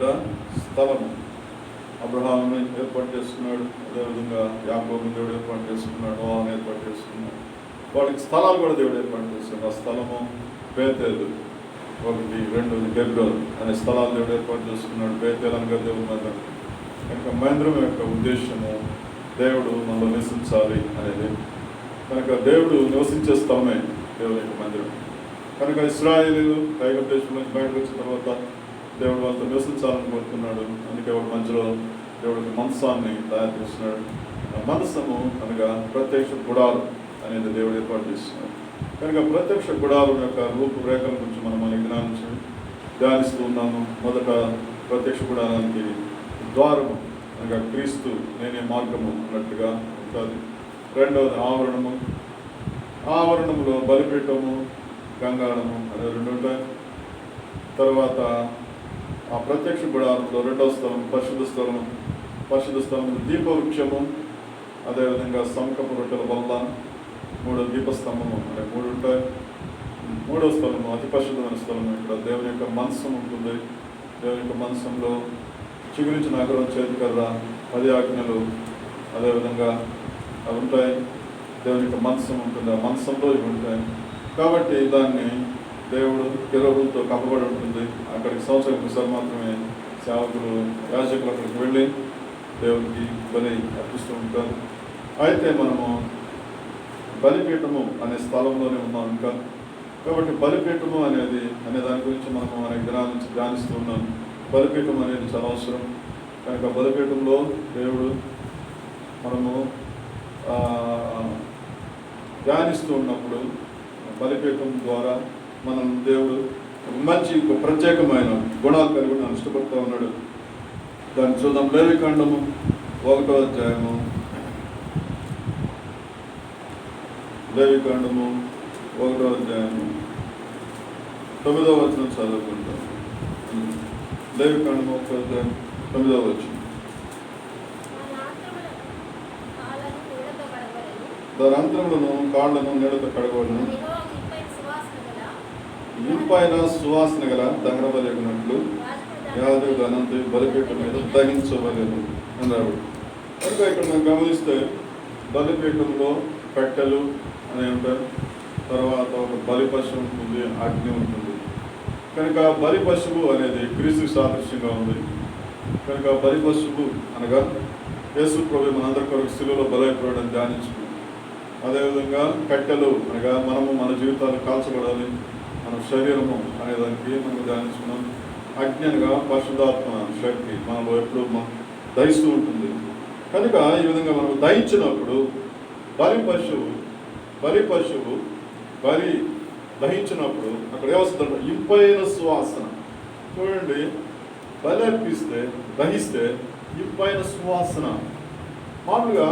ఏర్పడ్డ స్థలము. అబ్రహాముని ఏర్పాటు చేసుకున్నాడు, అదేవిధంగా యాకోబుని దేవుడు ఏర్పాటు చేసుకున్నాడు, నోవాహుని ఏర్పాటు చేసుకున్నాడు. వాళ్ళకి స్థలాలు కూడా దేవుడు ఏర్పాటు చేస్తున్నాడు. ఆ స్థలము బేతేలు, 1, 2 హెబ్రోన్ అనే స్థలాలు దేవుడు ఏర్పాటు చేసుకున్నాడు. బేతేలు అనగా దేవుడు మందిరం. కనుక మందిరం యొక్క ఉద్దేశము దేవుడు మనలో నివసించాలి అనేది. కనుక దేవుడు నివసించే స్థలమే దేవుని యొక్క మందిరం. కనుక ఇశ్రాయేలీయులు ఐగుప్తు దేశం నుంచి బయటకు వచ్చిన తర్వాత దేవుడు వాళ్ళతో నివసించాలని కోరుకున్నాడు. అందుకే ఒక మధ్యలో దేవుడికి మందసాన్ని తయారు చేస్తున్నాడు. ఆ మందసము అనగా ప్రత్యక్ష గుడారం అనేది దేవుడు ఏర్పాటు చేస్తున్నాడు. కనుక ప్రత్యక్ష గుడారం యొక్క రూపురేఖల గురించి మనం మన జ్ఞానం నుంచి ధ్యానిస్తూ ఉన్నాము. మొదట ప్రత్యక్ష గుడారానికి ద్వారము అనగా క్రీస్తు నేనే మార్గము అన్నట్టుగా ఉంటుంది. రెండవది ఆవరణము. ఆవరణంలో బలిపీఠము, గంగాళము అనే 2 ఉంటాయి. తర్వాత ఆ ప్రత్యక్ష గుడారంలో రెండవ స్థలం పరిశుద్ధ స్థలం. పరిశుద్ధ స్థలం దీపవృక్షము, అదేవిధంగా సంకపు రొట్టెల బల్ల, 3 దీపస్తంభము అనే 3 ఉంటాయి. మూడవ స్థలము అతి పరిశుద్ధమైన స్థలము. ఇక్కడ దేవుని యొక్క మంచం ఉంటుంది. దేవుని యొక్క మంచంలో చిగురించిన అగరం, చేతికర్ర, 10 ఆజ్ఞలు అదేవిధంగా అవి ఉంటాయి. దేవుని యొక్క మంచం ఉంటుంది. ఆ మంచంలో ఇవి ఉంటాయి. కాబట్టి దాన్ని దేవుడు కెరూబులతో కప్పబడి ఉంటుంది. అక్కడికి సంవత్సరం ఒకసారి మాత్రమే సేవకులు, యాజకులు అక్కడికి వెళ్ళి దేవుడికి బలి అర్పిస్తూ ఉంటారు. అయితే మనము బలిపీఠము అనే స్థలంలోనే ఉన్నాం ఇంకా. కాబట్టి బలిపీఠము అనే దాని గురించి మనము అనేక దినాల నుంచి ధ్యానిస్తూ ఉన్నాం. బలిపీఠం అనేది చాలా అవసరం. కనుక బలిపీఠంలో దేవుడు మనము ధ్యానిస్తూ ఉన్నప్పుడు బలిపీఠం ద్వారా మనం దేవుడు మంచి ప్రత్యేకమైన గుణాలు కలిగి నన్ను ఇష్టపడుతూ ఉన్నాడు. దాన్ని చూద్దాం. లేవికాండము 1వ అధ్యాయము. లేవికాండము 1వ అధ్యాయము 9వ వచనం చదువుకుంటాం. లేవికాండము 1వ అధ్యాయం 9వ వచనం. దాని అంతరములను కాళ్లను నీడతో కడగవలను, ఇంపైన సువాసన గల దహన బలిగినట్లు యాజకుడు అనంత బలిపీఠం మీద దహించవలెను అన్నాడు. కనుక ఇక్కడ మనం గమనిస్తే బలిపీఠంలో కట్టెలు అని ఉంటారు. తర్వాత ఒక బలి పశువు ఉంటుంది, అగ్ని ఉంటుంది. కనుక బలి పశువు అనేది క్రీస్తు సాదృశ్యంగా ఉంది. కనుక బలి పశువు అనగా యేసు ప్రభు మనందరి కొరకు శిలువలో బలైపోవడం ధ్యానించుకుంది. అదేవిధంగా కట్టెలు అనగా మనము మన జీవితాలు కాల్చబడాలి, మన శరీరము అనేదానికి మనం ధ్యానించుకున్నాం. అగ్ని అనగా పరిశుద్ధాత్మ శక్తి మనలో ఎప్పుడు దహిస్తూ ఉంటుంది. కనుక ఈ విధంగా మనం దహించినప్పుడు బలి పశువు దహించినప్పుడు అక్కడ ఏమొస్తుందంటే ఇంపైన సువాసన. చూడండి, బలి అర్పిస్తే దహిస్తే ఇంపైన సువాసన. మామూలుగా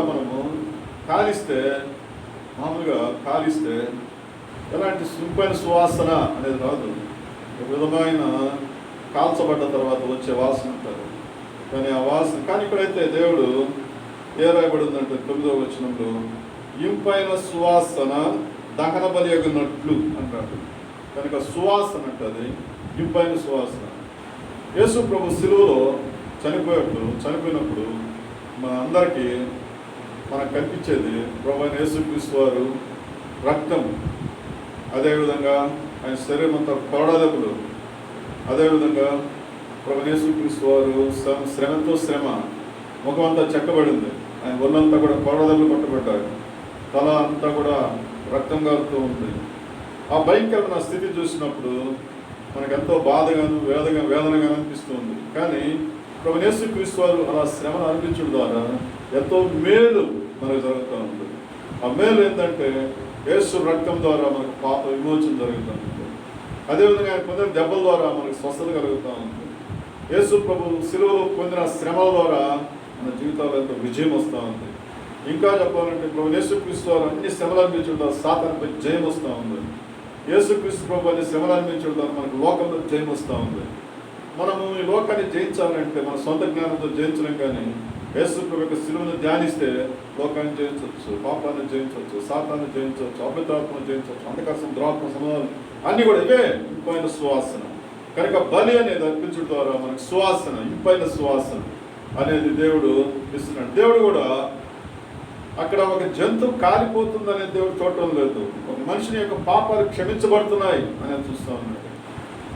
కాలిస్తే ఎలాంటి ఇంపైన సువాసన అనేది రాదు. ఒక విధమైన కాల్చబడ్డ తర్వాత వచ్చే వాసన ఉంటుంది. కానీ ఆ వాసన కానీ ఇక్కడైతే దేవుడు రాయబడి ఉందంటే 9వ వచనంలో ఇంపైన సువాసన దహన బలి అగినట్లు అంటాడు. కనుక సువాసన అంటది ఇంపైన సువాసన. యేసు ప్రభు శిలువలో చనిపోయినప్పుడు మన అందరికీ మనకు కనిపించేది ప్రభు అయిన యేసుక్రీస్తు వారు రక్తం, అదేవిధంగా ఆయన శరీరం అంతా కొరడాదెబ్బలు, అదేవిధంగా ప్రభు యేసుక్రీస్తు వారు శ్రమ ముఖం అంతా చెక్కబడింది. ఆయన ఒళ్ళంతా కూడా కొరడాదెబ్బలు పట్టబడ్డారు. తల అంతా కూడా రక్తం కారుతూ ఉంది. ఆ భయంకరమైన స్థితి చూసినప్పుడు మనకు ఎంతో బాధగాను వేదనగా అనిపిస్తుంది. కానీ ప్రభు యేసుక్రీస్తు వారు అలా శ్రమను అనిపించడం ద్వారా ఎంతో మేలు మనకు జరుగుతూ ఉంటుంది. ఆ మేలు ఏంటంటే యేసు రక్తం ద్వారా మనకు పాప విమోచన జరుగుతూ ఉంటుంది. అదేవిధంగా ఆయన పొందిన దెబ్బల ద్వారా మనకు స్వస్థత కలుగుతూ ఉంటుంది. యేసు ప్రభు శిలువలో పొందిన శ్రమల ద్వారా మన జీవితాల్లో ఎంతో విజయం వస్తూ ఉంది. ఇంకా చెప్పాలంటే ప్రభు యేసుక్రీస్తు వారు అన్ని శ్రమలు అనిపించడం ద్వారా సాతానుపై జయం వస్తూ ఉంది. యేసుక్రీస్తు ప్రభు అన్ని శ్రమలు అనిపించడం ద్వారా మనకు లోకంలో జయం వస్తూ ఉంది. మనము ఈ లోకాన్ని జయించాలంటే మన సొంత జ్ఞానంతో జయించలేం. కానీ యేసు ప్రభు యొక్క శిలువను ధ్యానిస్తే లోకాన్ని జయించవచ్చు, పాపాన్ని జయించవచ్చు, సాతాన్ని జయించవచ్చు, అపవిత్రాత్మను జయించవచ్చు, అంధకార ద్రోహాత్మ సమాధానం అన్నీ కూడా ఇవే ఇంపైన సువాసన. కనుక బలి అనేది అర్పించడం ద్వారా మనకు సువాసన, ఇంపైన సువాసన అనేది దేవుడు ఇస్తున్నాడు. దేవుడు కూడా అక్కడ ఒక జంతువు కాలిపోతుంది అనేది దేవుడు చూడటం లేదు. ఒక మనిషిని యొక్క పాపాలు క్షమించబడుతున్నాయి అనేది చూస్తూ ఉన్నాడు.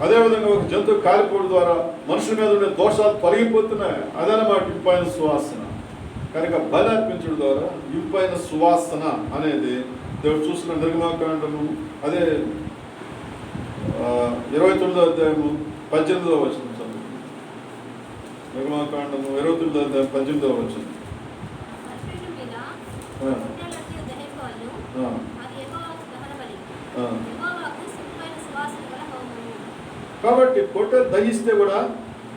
అదేవిధంగా ఒక జంతువు కాలిపోవడం ద్వారా మనుషుల మీద ఉండే దోషాలు తొలగిపోతున్నాయి. అదనమాట ఇంపైన సువాసన. కనుక బలి అర్పించడం ద్వారా ఇంపైన సువాసన అనేది దేవుడు చూస్తున్న నిర్గమాకాండము అదే 29వ అధ్యాయము 18వ వచనం చదువు. నిర్గమాకాండము 29వ అధ్యాయం 18వ వచనం. కాబట్టి పొట్టెలు దహిస్తే కూడా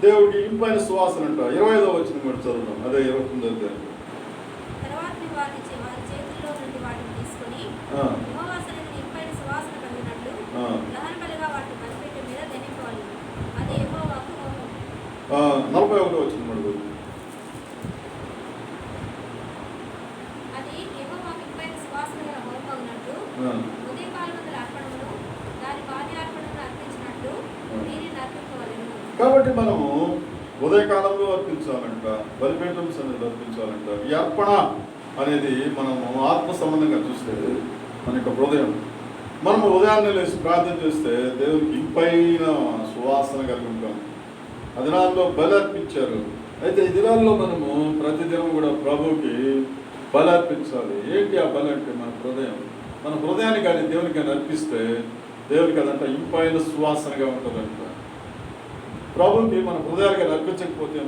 దేవుడికి ఇంపైన సువాసన అంట. 25వ వచనం కూడా చదువుతాం. అదే 29వ అధ్యాయం. నలభై ఒకటో వచ్చింది మనకు. కాబట్టి మనము ఉదయకాలంలో అర్పించాలంట, బలిపీఠం సన్నిధిలో అర్పించాలంట. ఈ అర్పణ అనేది మనము ఆత్మ సంబంధంగా చూస్తే మన యొక్క హృదయం, మనము ఉదయాన్నే లేచి ప్రార్థన చేస్తే దేవునికి ఇంపైన సువాసన కలిగి ఉంటాం. ఆ దినాల్లో బలి అర్పించారు. అయితే ఈ దినాల్లో మనము ప్రతిదినం కూడా ప్రభువుకి బలి అర్పించాలి. ఏంటి ఆ బలి అంటే? మన హృదయం. మన హృదయాన్ని కానీ దేవునికి కానీ అర్పిస్తే దేవునికి అదంట ఇంపైన సువాసనగా ఉంటుందంట. ప్రభుకి మన హృదయాలు కానీ అర్పించకపోతే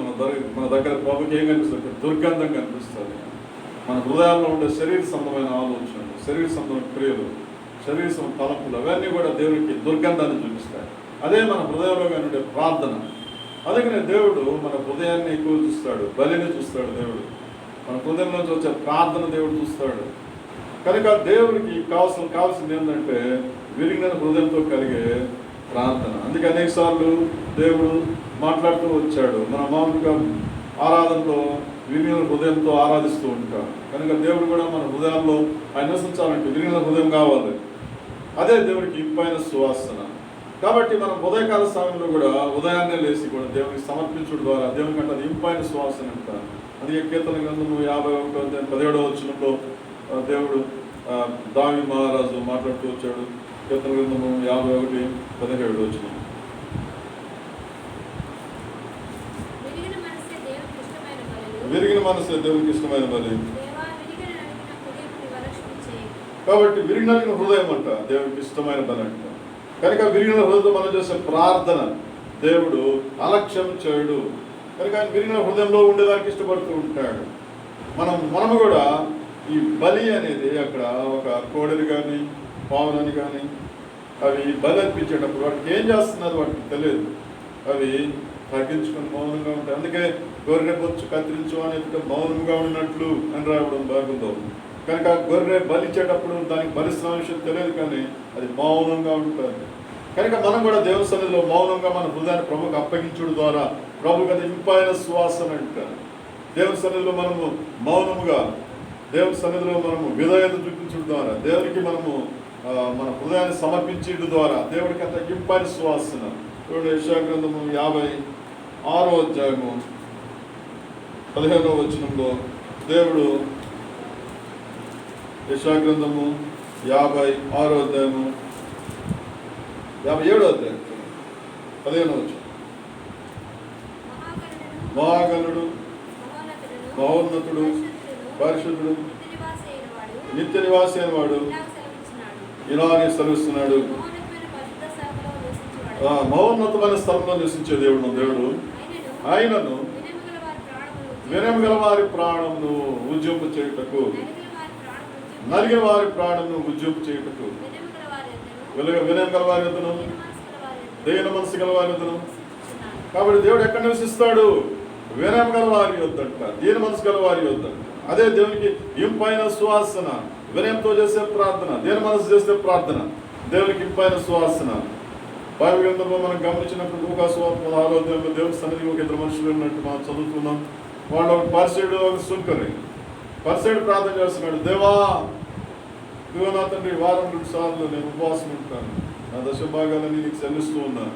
మన దగ్గర ప్రభుకి ఏం కనిపిస్తుంది? దుర్గంధం కనిపిస్తుంది. మన హృదయాల్లో ఉండే శరీర సంబంధమైన ఆలోచనలు, శరీర సంబంధమైన క్రియలు, శరీర తలంపులు అవన్నీ కూడా దేవునికి దుర్గంధాన్ని చూపిస్తాయి. అదే మన హృదయంలో కానీ ఉండే ప్రార్థన. అందుకనే దేవుడు మన హృదయాన్ని ఎక్కువ చూస్తాడు, బలిని చూస్తాడు. దేవుడు మన హృదయంలోంచి వచ్చే ప్రార్థన దేవుడు చూస్తాడు. కనుక దేవుడికి కావాల్సింది ఏంటంటే విరిగిన హృదయంతో కలిగే ప్రార్థన. అందుకే అనేక సార్లు దేవుడు మాట్లాడుతూ వచ్చాడు. మన మామూలుగా ఆరాధనలో విరిగిన హృదయంతో ఆరాధిస్తూ ఉంటాం. కనుక దేవుడు కూడా మన హృదయాల్లో ఆయన నివసించాలంటే విరిగిన హృదయం కావాలి. అదే దేవుడికి ఇంపైన సువాసన. కాబట్టి మనం ఉదయకాల సమయంలో కూడా ఉదయాన్నే లేచి కూడా దేవునికి సమర్పించడం ద్వారా దేవునికి అంటే అది ఇంపైన సువాసన అంట. అందుకే కీర్తన గ్రంథము 51వ అధ్యాయం 17వ వచనంలో దేవుడు దావీదు మహారాజు మాట్లాడుతూ వచ్చాడు. కీర్తన గ్రంథము 51:17 వచనం. విరిగిన మనసే దేవునికి ఇష్టమైన బలి. కాబట్టి విరిగిన హృదయం అంట దేవునికి ఇష్టమైన బలి అంట. కనుక విరిగిన హృదయంతో మనం చేసే ప్రార్థన దేవుడు అలక్ష్యం చేయడు. కనుక ఆయన విరిగిన హృదయంలో ఉండేదానికి ఇష్టపడుతూ ఉంటాడు. మనము కూడా ఈ బలి అనేది అక్కడ ఒక కోడలి కానీ పావులని కానీ అవి బలి అర్పించేటప్పుడు వాటికి ఏం చేస్తున్నారు వాటికి తెలియదు. అవి తగ్గించుకొని మౌనంగా ఉంటాయి. అందుకే గొర్రె బొచ్చు కత్తిరించు అనేది మౌనంగా ఉన్నట్లు అని రావడం బాగుందో. కనుక గొర్రె బలిచ్చేటప్పుడు దానికి బలిస్తున్న విషయం తెలియదు, కానీ అది మౌనంగా ఉంటుంది. కనుక మనం కూడా దేవుని సన్నిధిలో మౌనంగా మన హృదయాన్ని ప్రభుకు అప్పగించడం ద్వారా ప్రభుకి అది ఇంపైన సువాసన అంటారు. దేవుని సన్నిధిలో మనము మౌనముగా దేవుని సన్నిధిలో మనము విధేయత చూపించడం ద్వారా దేవునికి మనము మన హృదయాన్ని సమర్పించడం ద్వారా దేవుడికి అంత ఇంపైన సువాసన. ఇప్పుడు యెషయా గ్రంథము 56వ అధ్యాయము 15వ వచనంలో దేవుడు యెషయా గ్రంథము 56వ అధ్యాయము 57వ అధ్యాయం 15వ వచనం. మహాగణుడు, మహోన్నతుడు, పరిశుద్ధుడు, నిత్య నివాసి అయిన వాడు ఇలానే సెలవిస్తున్నాడు. మహోన్నతమైన స్థలంలో నివసించే దేవుడు దేవుడు ఆయనను వినయము గల వారి ప్రాణమును ఉజ్జింపు చేయుటకు, నలిగిన వారి ప్రాణమును ఉజ్జింపు చేయుటకు, వినయం గల వారి యొద్దను, దీన మనసు గల వారి యొద్దను. కాబట్టి దేవుడు ఎక్కడ నివసిస్తాడు? వినయం గల వారి యొద్దంట, దీన మనసు గల వారి యొద్దంట. అదే దేవునికి ఇంపైన సువాసన. వినయంతో చేసే ప్రార్థన, దీన మనసు చేసే ప్రార్థన దేవునికి ఇంపైన సువాసన. బైబిల్ గ్రంథంలో మనం గమనించినప్పుడు లూకా సువార్త 16వ అధ్యాయంలో దేవుని సన్నిధికి ఒక 2 మనుషులు ఉన్నట్టు మనం చదువుతున్నాం. వాళ్ళు ఒక పరిసయుడు, ఒక సుంకరి. పరిసయుడు ప్రార్థన చేస్తున్నాడు, దేవా నా తండ్రి, వారం 2 సార్లు నేను ఉపవాసం ఉంటాను, నా దశభాగాలని నీకు చెల్లిస్తూ ఉన్నాను.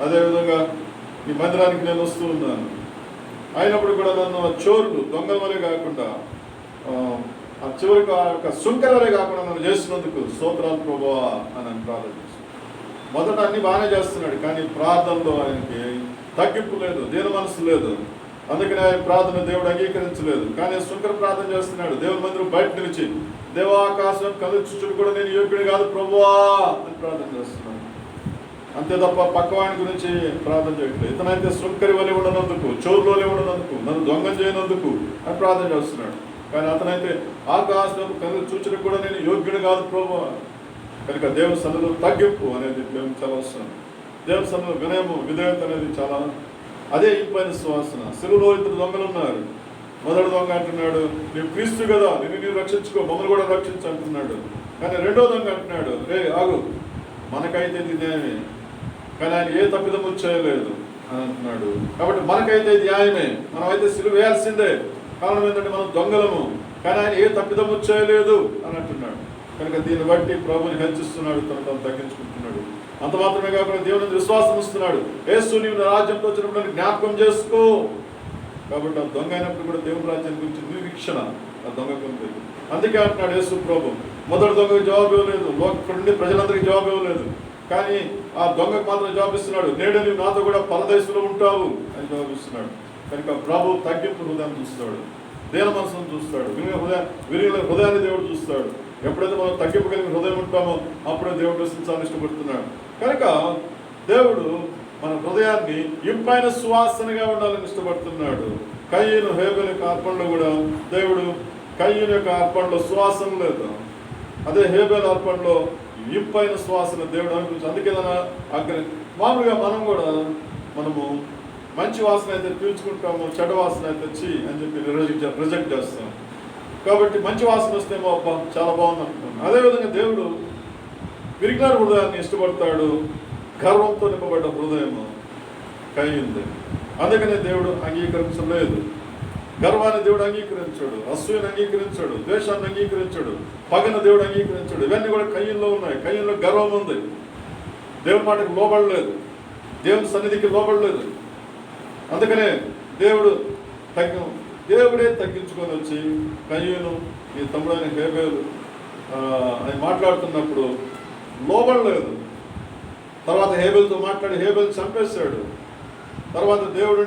అదేవిధంగా ఈ మందిరానికి నేను వస్తూ ఉన్నాను, అయినప్పుడు కూడా నన్ను చోరులు దొంగల వలె కాకుండా ఆ చివరికి ఆ యొక్క సుంకర వలె కాకుండా నన్ను చేసినందుకు స్తోత్రాలు ప్రభువా అని ప్రార్థన చేస్తున్నాడు. మొదట అన్ని బాగానే చేస్తున్నాడు, కానీ ప్రార్థనలో ఆయనకి తగ్గింపు లేదు, దీన మనసు లేదు. అందుకని ఆయన ప్రార్థన దేవుడు అంగీకరించలేదు. కానీ సుంకర ప్రార్థన చేస్తున్నాడు. దేవుని మందిరం బయట నిలిచి దేవాకాశం కలుచుచుడు కూడా నేను యోగ్యుడు కాదు ప్రభువా అని ప్రార్థన చేస్తున్నాడు. అంతే తప్ప పక్కవాడి గురించి ప్రార్థన చేయట్లేదు. ఇతనైతే సుంకరి వలె ఉండనందుకు, చోరులోనే ఉండనందుకు, నన్ను దొంగం చేయనందుకు అని ప్రార్థన చేస్తున్నాడు. కానీ అతనైతే ఆకాశం చూచుడు కూడా నేను యోగ్యుడు కాదు ప్రభువా. కనుక దేవుని సన్నిధిలో తగ్గింపు అనేది మేము చాలా అవసరం. దేవుని సన్నిధిలో వినయము, విధేయత అనేది చాలా, అదే ఇంపైన సువాసన. సిలువలో ఇద్దరు దొంగలు ఉన్నారు. మొదటి దొంగ అంటున్నాడు, నీవు క్రీస్తు కదా, నీవు రక్షించుకో, మమ్మల్ని కూడా రక్షించు అంటున్నాడు. కానీ రెండో దొంగ అంటున్నాడు, రే ఆగు, మనకైతే ఇది న్యాయమే, కానీ ఆయన ఏ తప్పిదము చేయలేదు అని అంటున్నాడు. కాబట్టి మనకైతే ఇది న్యాయమే, మనమైతే సిలువ వేయాల్సిందే. కారణం ఏంటంటే మనం దొంగలము, కానీ ఆయన ఏ తప్పిదము చేయలేదు అని అంటున్నాడు. కనుక దీన్ని బట్టి ప్రభుని హెచ్చిస్తున్నాడు, తను తగ్గించుకుంటున్నాడు. అంత మాత్రమే కాకుండా దేవుని విశ్వాసం ఇస్తున్నాడు. యేసు నీవు నా రాజ్యంతో వచ్చినప్పుడు జ్ఞాపకం చేసుకో. కాబట్టి ఆ దొంగ అయినప్పుడు కూడా దేవుని రాజ్యం గురించి నిరీక్షణ ఆ దొంగకు ఉంది. అందుకే అంటున్నాడు యేసు ప్రభు, మొదటి దొంగకి జవాబు ఇవ్వలేదు, ఇక్కడ నుండి ప్రజలందరికీ జవాబు ఇవ్వలేదు, కానీ ఆ దొంగకు మాత్రం జవాబు ఇస్తున్నాడు. నేడు నీవు నాతో కూడా పరదేశంలో ఉంటావు అని జవాబు ఇస్తున్నాడు. కనుక ప్రభు తగ్గింపు హృదయాన్ని చూస్తాడు, దేన మనసును చూస్తాడు, విరిగిన హృదయాన్ని దేవుడు చూస్తాడు. ఎప్పుడైతే మనం తగ్గింపు కలిగిన హృదయం ఉంటామో అప్పుడే దేవుడు దర్శించాలని ఇష్టపడుతున్నాడు. కనుక దేవుడు మన హృదయాన్ని ఇంపైన సువాసనగా ఉండాలని ఇష్టపడుతున్నాడు. కయ్యను హేబెల్ యొక్క అర్పణలో కూడా దేవుడు కయ్యను యొక్క అర్పణలో సువాసన లేదు, అదే హేబెల్ అర్పణలో ఇంపైన సువాసన దేవుడు అనిపించి. అందుకే మామూలుగా మనం కూడా మనము మంచి వాసన అయితే పీల్చుకుంటాము, చెడ్డ వాసన అయితే చీ అని చెప్పి రిజెక్ట్ చేస్తాం. కాబట్టి మంచి వాసన వస్తేమో అబ్బా చాలా బాగుంది అనుకుంటున్నాను. అదేవిధంగా దేవుడు విరిగిన హృదయాన్ని ఇష్టపడతాడు, గర్వంతో నింపబడ్డ హృదయము కయ్యింది. అందుకనే దేవుడు అంగీకరించలేదు. గర్వాన్ని దేవుడు అంగీకరించాడు, అసూయను అంగీకరించాడు, ద్వేషాన్ని అంగీకరించాడు, పగను దేవుడు అంగీకరించాడు. ఇవన్నీ కూడా కయ్యంలో ఉన్నాయి. కయ్యంలో గర్వం ఉంది, దేవుని మాటకు లోబడలేదు, దేవుని సన్నిధికి లోబడలేదు. అందుకనే దేవుడే తగ్గించుకొని వచ్చి కయ్యూను ఈ తమ్ముడైన హేబెలు అని మాట్లాడుతున్నప్పుడు లోబడలేదు. తర్వాత హేబెల్తో మాట్లాడి హేబెల్ చంపేశాడు. తర్వాత దేవుడు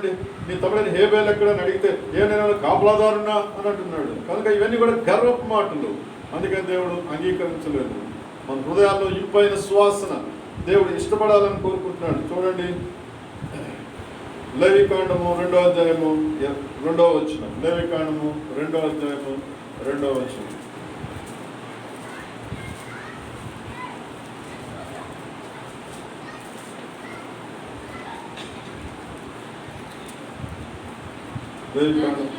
నీ తమ్ముడైన హేబెల్ ఎక్కడని అడిగితే నేను కాపలాదారున్నా అని అంటున్నాడు. కనుక ఇవన్నీ కూడా గర్వపు మాటలు. అందుకని దేవుడు అంగీకరించలేదు. మన హృదయాల్లో ఇంపైన సువాసన దేవుడు ఇష్టపడాలని కోరుకుంటున్నాడు. చూడండి, లేవికాండము 2వ అధ్యాయము 2వ వచనం. లేవికాండము 2వ అధ్యాయము 2వ వచనం. లేవికాండం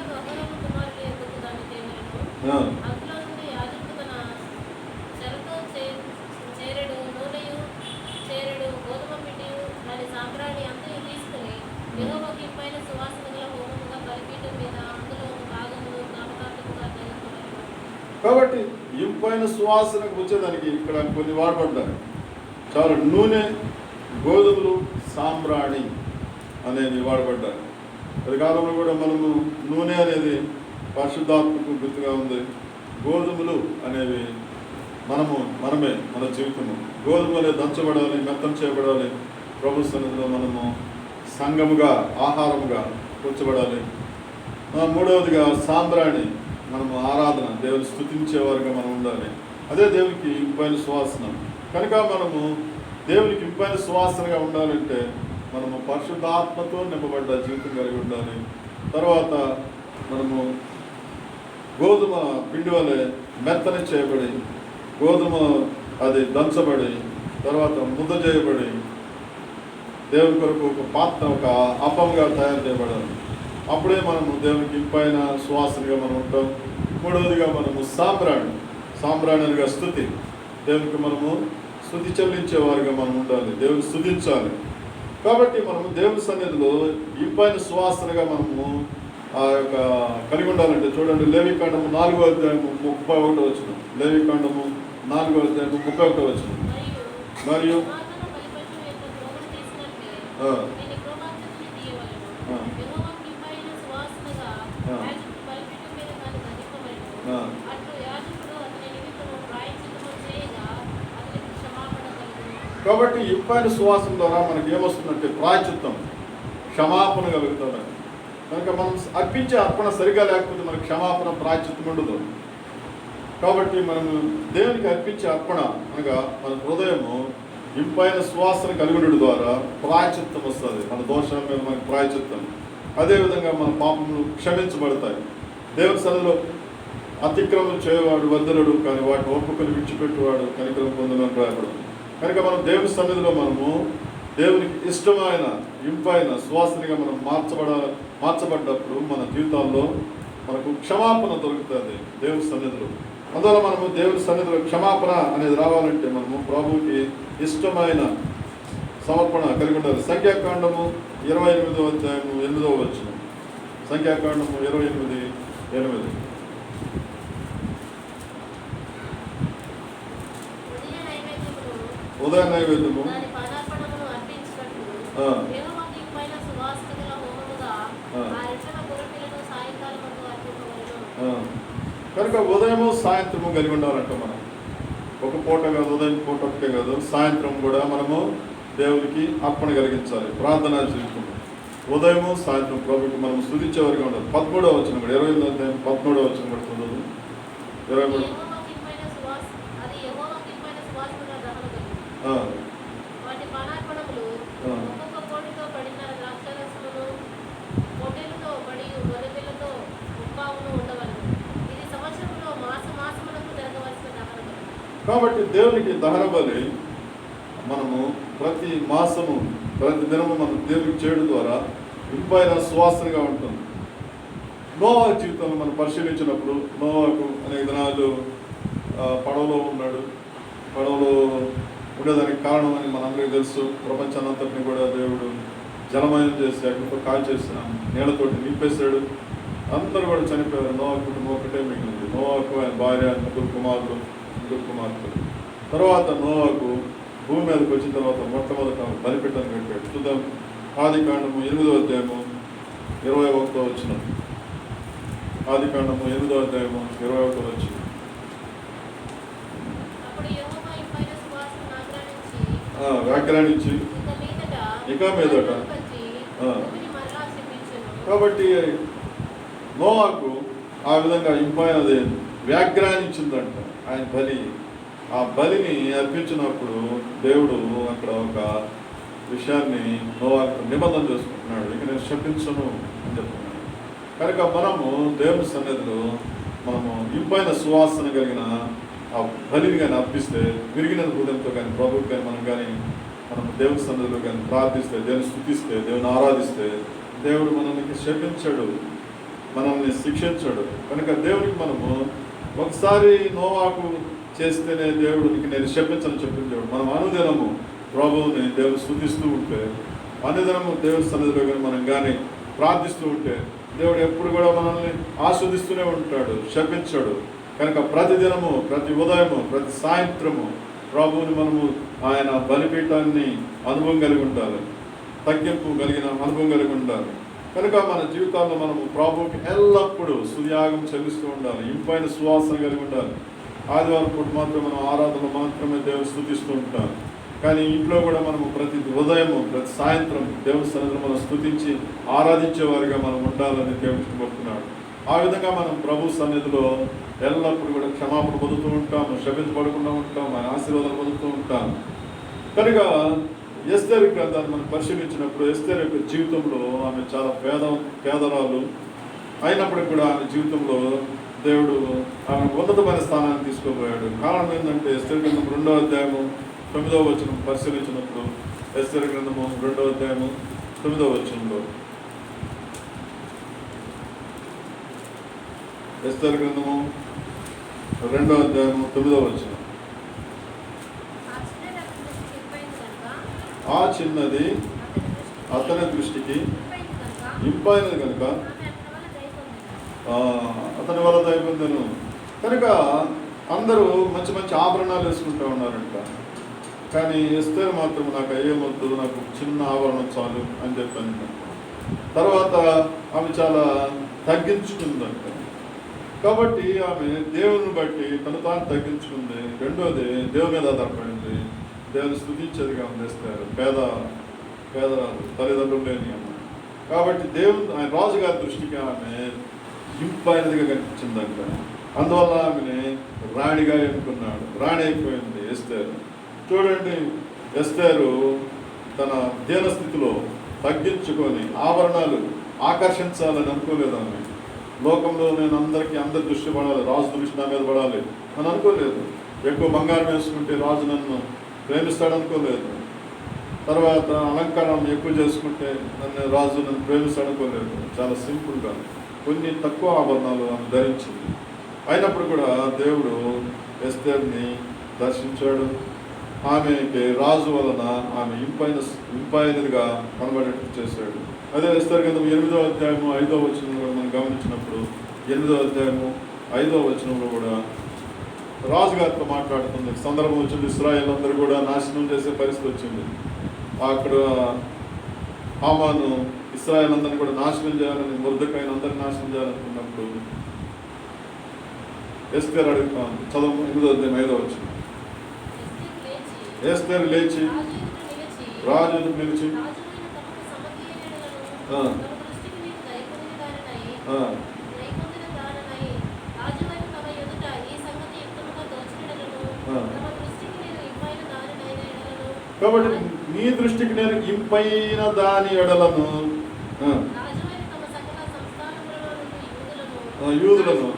కాబట్టి ఇంపైన సువాసనకు వచ్చేదానికి ఇక్కడ కొన్ని వాడబడ్డాయి. చాలా నూనె, గోధుమలు, సాంబ్రాణి అనేవి వాడబడ్డాయి. అది కాలంలో కూడా మనము నూనె అనేది పరిశుద్ధాత్మకు గుర్తుగా ఉంది. గోధుమలు అనేవి మనమే మన జీవితము. గోధుమలు అనేది దంచబడాలి, మెత్తం చేయబడాలి. ప్రభు సన్నిధిలో మనము సంఘముగా, ఆహారముగా కూర్చోబడాలి. మూడవదిగా సాంబ్రాణి, మనము ఆరాధన, దేవుని స్తుతించేవారుగా మనం ఉండాలి. అదే దేవునికి ఇంపైన సువాసన. కనుక మనము దేవునికి ఇంపైన సువాసనగా ఉండాలంటే మనము పరిశుద్ధాత్మతో నింపబడ్డ జీవితం కలిగి ఉండాలి. తర్వాత మనము గోధుమ పిండి వలె మెత్తని చేయబడి, గోధుమ అది దంచబడి, తర్వాత ముద్ద చేయబడి దేవుని కొరకు ఒక పాత్ర, ఒక అప్పంగా తయారు చేయబడాలి. అప్పుడే మనము దేవునికి ఇంపైన సువాసనగా మనం ఉంటాం. మూడవదిగా మనము సాంబ్రాణిగా స్తుతి, దేవునికి మనము స్తుతి చెల్లించేవారుగా మనం ఉండాలి. దేవుని స్తుతించాలి. కాబట్టి మనము దేవుని సన్నిధిలో ఇంపైన సువాసనగా మనము ఆ యొక్క కలిగి ఉండాలంటే చూడండి, లేవికాండము 4వ అధ్యాయము 31వ వచనం. లేవికాండము 4వ అధ్యాయము 31వ వచనం. మరియు ఆ, నేను కృపాక్షతని తీయవలెను. ఆ, యెహోవాకు ఇంపైన సువాసనగా ఆ. యాజకుడు బలిపీఠం మీద దాన్ని దహింపవలెను. ఆ. అట్లు యాజకుడు అతని నిమిత్తము ప్రాయశ్చిత్తము చేయగా అతనికి క్షమాపణ కలుగును. కాబట్టి ఇంపైన సువాసన ద్వారా మనకి ఏమొస్తుందంటే ప్రాయచిత్తం, క్షమాపణ కలుగుతుందని. కనుక మనం అర్పించే అర్పణ సరిగా లేకపోతే మనకు క్షమాపణ ప్రాయచిత్తం ఉండదు. కాబట్టి మనం దేవునికి అర్పించే అర్పణ అనగా మన హృదయము ఇంపైన సువాసన కలిగినడు ద్వారా ప్రాయచిత్తం వస్తుంది. మన దోషాల మీద మనకి ప్రాయచిత్తం, అదేవిధంగా మన పాపములు క్షమించబడతాయి. దేవుని సన్నిధిలో అతిక్రమం చేయవాడు వర్ధనుడు, కానీ వాటిని ఒప్పుకొని విడిచిపెట్టేవాడు కనికరం పొందనని రాయబడింది. కనుక మనం దేవుని సన్నిధిలో మనము దేవునికి ఇష్టమైన ఇంపైన సువాసనగా మనం మార్చబడ్డప్పుడు మన జీవితాల్లో మనకు క్షమాపణ దొరుకుతుంది దేవుని సన్నిధిలో. అందువల్ల మనము దేవుని సన్నిధిలో క్షమాపణ అనేది రావాలంటే మనము ప్రభువుకి ఇష్టమైన సమర్పణ కలిగి ఉండాలి. సంఖ్యాకాండము 28వ అధ్యాయము 8వ వచనం. సంఖ్యాకాండము 28:8. ఉదయ నైవేద్యము దాని పానార్పణమును అర్పించినట్లు ఆ. యెహోవాకు ఇంపైన సువాసన గల హోమముగా ఆ. ఆ రెట్ల గొర్రెపిల్లను సాయంకాలమందు అర్పింపవలెను. కనుక ఉదయము సాయంత్రము కలిగి ఉండాలంట. మనం ఒక పూట కాదు, ఉదయం పూట ఒకటే కాదు, సాయంత్రం కూడా మనము దేవునికి అర్పణ కలిగించాలి. ప్రార్థనా జీవితం ఉదయము సాయంత్రం ప్రభుకి మనం స్తుతించేవారిగా ఉండాలి. 13వ వచనం కూడా 28వ అధ్యాయం 13వ వచనం కూడా చదువు. 23. యెహోవాకు ఇంపైన అది యెహోవాకు ఇంపైన సువాసన గల దహనబలి. ఆ, వాటి పానార్పణములు ఆ. ఒక్కొక్క కోటితో పడిన ద్రాక్షరసమును, పొట్టేలుతో పడి గొర్రెపిల్లతో ఉప్పావును ఉండవలెను. ఇది సంవత్సరంలో మాసమునకు జరగవలసిన దహనబలి. కాబట్టి దేవునికి దహన బలి మనము ప్రతి మాసము ప్రతి దినము మనం దేవునికి చేయడం ద్వారా ఇంపైన సువాసనగా ఉంటుంది. నోవా జీవితంలో మనం పరిశీలించినప్పుడు నోవాకు అనేక దినాలు పడవలో ఉన్నాడు. పడవలో ఉండేదానికి కారణం అని మనందరికీ తెలుసు. ప్రపంచాన్నంతటిని కూడా దేవుడు జలమయం చేసి అగ్నితో కాల్చేసిన నీళ్లతోటి నింపేశాడు. అందరూ కూడా చనిపోయారు. నోవా కుటుంబం ఒకటే మిగిలింది. నోవాకు ఆయన భార్య, ముగ్గురు కుమార్తెలు. తర్వాత నోవాకు భూమి మీదకి వచ్చిన తర్వాత మొట్టమొదట బలిపీఠాన్ని కట్టాడు. చూద్దాం. ఆదికాండము 8వ అధ్యాయము 21వ వచనం. ఆదికాండము 8వ అధ్యాయము 21వ వచనం. అప్పుడు యెహోవా ఇంపైన సువాసన వ్యాఖ్యానించి ఇక మీదట భూమిని మరలా శపించెను. కాబట్టి నోవాకు ఆ విధంగా ఇంపైనది వ్యాఖ్యానించిందంట ఆయన బలి. ఆ బలిని అర్పించినప్పుడు దేవుడు అక్కడ ఒక విషయాన్ని నోవాకు నిబంధన చేసుకుంటున్నాడు. ఇక నేను శపించను అని చెప్తున్నాడు. కనుక మనము దేవుని సన్నిధిలో మనము ఇంపైన సువాసన కలిగిన ఆ బలిని కానీ అర్పిస్తే, విరిగిన హృదయంతో కానీ ప్రభువుకి కానీ మనం దేవుని సన్నిధిలో కానీ ప్రార్థిస్తే, దేవుని స్తుతిస్తే, దేవుని ఆరాధిస్తే దేవుడు మనల్ని శపించడు, మనల్ని శిక్షించడు. కనుక దేవునికి మనము ఒకసారి నోవాకు చేస్తేనే దేవుడికి నేను శపించని చెప్పించాడు. మనం అనుదినము ప్రభువుని దేవుని స్తుతిస్తూ ఉంటే, అనుదినము దేవుని సన్నిధిలో కానీ మనం కానీ ప్రార్థిస్తూ ఉంటే దేవుడు ఎప్పుడు కూడా మనల్ని ఆస్వాదిస్తూనే ఉంటాడు, శపించాడు. కనుక ప్రతి దినము, ప్రతి ఉదయము, ప్రతి సాయంత్రము ప్రభువుని మనము ఆయన బలిపీఠాన్ని అనుభవం కలిగి ఉండాలి, తగ్గింపు కలిగిన అనుభవం కలిగి ఉండాలి. కనుక మన జీవితాల్లో మనము ప్రభువుకి ఎల్లప్పుడూ సుయాగం చెల్లిస్తూ ఉండాలి, ఇంపైన సువాసన కలిగి ఉండాలి. ఆదివారం పూట మాత్రం మనం ఆరాధనలు మాత్రమే దేవుని స్తుతిస్తూ ఉంటాం. కానీ ఇంట్లో కూడా మనము ప్రతి ఉదయము, ప్రతి సాయంత్రం దేవుని సన్నిధిలో మనం స్తుతించి ఆరాధించేవారిగా మనం ఉండాలని దేవుడు ఇష్టపడుతున్నాడు. ఆ విధంగా మనం ప్రభు సన్నిధిలో ఎల్లప్పుడూ కూడా క్షమాపణ పొందుతూ ఉంటాము, శపించబడకుండా ఉంటాం, ఆయన ఆశీర్వాదాలు పొందుతూ ఉంటాం. కనుక ఎస్తేరు గ్రంథాన్ని మనం పరిశీలించినప్పుడు ఎస్తేరు యొక్క జీవితంలో ఆమె చాలా పేదరాలు అయినప్పటికీ కూడా ఆమె జీవితంలో దేవుడు ఆమె ఉన్నతమైన స్థానాన్ని తీసుకోబోయాడు. కారణం ఏంటంటే ఎస్తేరు గ్రంథం 2వ అధ్యాయము 9వ వచనం పరిశీలించినప్పుడు, ఎస్తేరు గ్రంథము 2వ అధ్యాయము 9వ వచనంలో, ఎస్తేరు గ్రంథము 2వ అధ్యాయము 9వ వచనం. ఆ చిన్నది అతని దృష్టికి ఇంపైనది కనుక అతని వల్ల దయపొందెను. కనుక అందరూ మంచి మంచి ఆభరణాలు వేసుకుంటూ ఉన్నారంట. కానీ ఎస్తేరు మాత్రం నాకు ఏమొద్దు, నాకు చిన్న ఆవరణం చాలు అని చెప్పాను. తర్వాత ఆమె చాలా తగ్గించుకుందంట. కాబట్టి ఆమె దేవుని బట్టి తను తాను తగ్గించుకుంది. రెండోది దేవుని మీద ఆధారపడింది. దేవుని స్తుతించేదిగా ఉంది ఎస్తేరు. పేదరాలు, తల్లిదండ్రులు లేని అమ్మ. కాబట్టి దేవుని ఆయన రాజుగారి దృష్టికి ఆమె ఇంపైనదిగా కనిపించిందంట. అందువల్ల ఆమెని రాణిగా ఎన్నుకున్నాడు. రాణి అయిపోయింది ఎస్తేరు. చూడండి, ఎస్తేరు తన దీనస్థితిలో తగ్గించుకొని ఆభరణాలు ఆకర్షించాలని అనుకోలేదు. ఆమె లోకంలో నేను అందరి దృష్టి పడాలి, రాజు దృష్టి నా మీద పడాలి అని అనుకోలేదు. ఎక్కువ బంగారం వేసుకుంటే రాజు నన్ను ప్రేమిస్తాడు అనుకోలేదు. తర్వాత అలంకారం ఎక్కువ చేసుకుంటే రాజు నన్ను ప్రేమిస్తాడు అనుకోలేదు. చాలా సింపుల్గా కొన్ని తక్కువ ఆభరణాలు ఆమె ధరించింది. అయినప్పుడు కూడా దేవుడు ఎస్తేర్ని దర్శించాడు. ఆమెకి రాజు వలన ఆమె ఇంపైనదిగా కనబడేట్టు చేశాడు. అదే ఎస్తేరు గ్రంథం 8వ అధ్యాయము 5వ వచనంలో కూడా మనం గమనించినప్పుడు 8వ అధ్యాయము 5వ వచనంలో కూడా రాజుగారితో మాట్లాడుతుంది. సందర్భం వచ్చింది, ఇశ్రాయేల్ అందరూ కూడా నాశనం చేసే పరిస్థితి వచ్చింది. అక్కడ హామాను ఇశ్రాయేల్ అందరిని కూడా నాశనం చేయాలని, మొర్దెకాయిని అందరిని నాశనం చేయాలనుకున్నప్పుడు ఎస్తేరు అడుగుతాను. చదువు 8వ అధ్యాయం 5వ వచనం. ఎస్తేరు లేచి రాజు నిలిచి కాబట్టి నీ దృష్టికి నేను ఇంపైన దాని ఎడలను యూదులను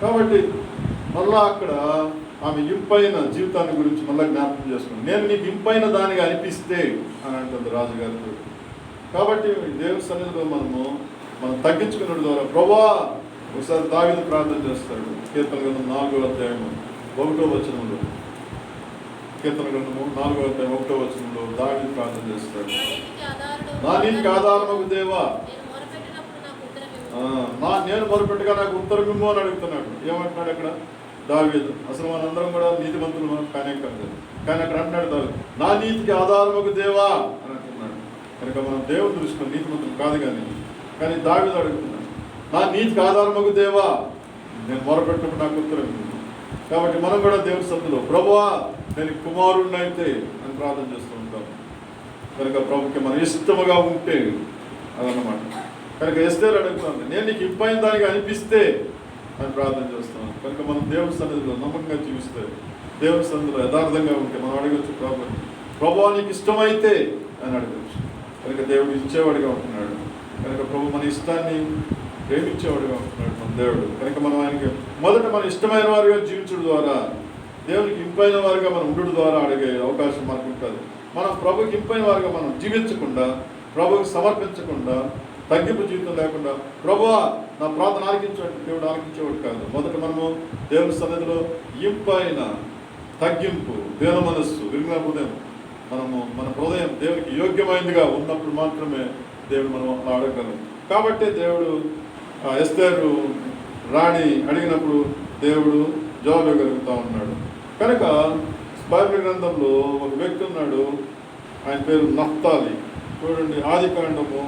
కాబట్టి మళ్ళా అక్కడ ఆమె ఇంపైన జీవితాన్ని గురించి మళ్ళీ జ్ఞాపకం చేసుకుని, నేను నీకు ఇంపైన దానిగా అనిపిస్తే అని అంటుంది రాజుగారితో. కాబట్టి దేవుని సన్నిధిలో మనం తగ్గించుకున్న ద్వారా ప్రభువా, ఒకసారి దావీదు ప్రార్థన చేస్తాడు. కీర్తన గ్రంథం 4వ అధ్యాయము 1వ వచనంలో, కీర్తన గ్రంథము 4వ అధ్యాయం 1వ వచనంలో దావీదు ప్రార్థన చేస్తాడు. నా నీతికి ఆధారమగు దేవా, నేను మొరపెట్టుగా నాకు ఉత్తరం ఇమ్ము అని అడుగుతున్నాడు. ఏమంటున్నాడు అక్కడ దావీదు? అసలు మనందరం కూడా నీతిమంతులు కానే కాదు, కానీ అక్కడ అంటున్నాడు దావీదు, నా నీతికి ఆధారమగు దేవా అని అంటున్నాడు. కనుక మనం దేవుని దృష్టిలో నీతిమంతులు కాదు. కానీ దావీదు అడుగుతున్నాడు, నా నీతికి ఆధారమగు దేవా, నేను మొరపెట్టినప్పుడు నాకు ఉత్తరం ఇమ్ము. కాబట్టి మనం కూడా దేవుని సన్నిధిలో ప్రభువా, నేను కుమారుడిని అయితే అని ప్రార్థన చేస్తూ ఉంటాం. కనుక ప్రభుకి మనం ఇష్టముగా ఉంటే అదన్నమాట. కనుక ఎస్తేరు అడుగుతుంది, నేను నీకు ఇంపైన దానికి అనిపిస్తే అని ప్రార్థన చేస్తున్నాను. కనుక మనం దేవుని సన్నిధిలో నమ్మకంగా జీవిస్తే, దేవుని సన్నిధిలో యథార్థంగా ఉంటే మనం అడగచ్చు, ప్రభువా నీకు ఇష్టమైతే అని అడగచ్చు. కనుక దేవుడు ఇచ్చేవాడిగా ఉంటున్నాడు. కనుక ప్రభు మన ఇష్టాన్ని ప్రేమించేవాడిగా ఉంటున్నాడు మన దేవుడు. కనుక మనం ఆయనకి మొదట మన ఇష్టమైన వారిగా జీవించడం ద్వారా, దేవునికి ఇంపైన వారిగా మనం ఉండడం ద్వారా అడిగే అవకాశం మనకు ఉంటుంది. మనం ప్రభుకి ఇంపైన వారిగా మనం జీవించకుండా, ప్రభుకి సమర్పించకుండా, తగ్గింపు జీవితం లేకుండా ప్రభువా నా ప్రార్థన ఆలకించేవాడు దేవుడు ఆలకించేవాడు కాదు. మొదట మనము దేవుని సన్నిధిలో ఇంపైన తగ్గింపు, దేవ మనస్సు, విరిగిన హృదయం, మన హృదయం దేవునికి యోగ్యమైనదిగా ఉన్నప్పుడు మాత్రమే దేవుడు మనం అడగగలం. కాబట్టి దేవుడు ఎస్తేరు రాణి అడిగినప్పుడు దేవుడు జవాబు ఇవ్వగలుగుతూ ఉన్నాడు. కనుక బైబిల్ గ్రంథంలో ఒక వ్యక్తి ఉన్నాడు, ఆయన పేరు నఫ్తాలి. చూడండి, ఆదికాండము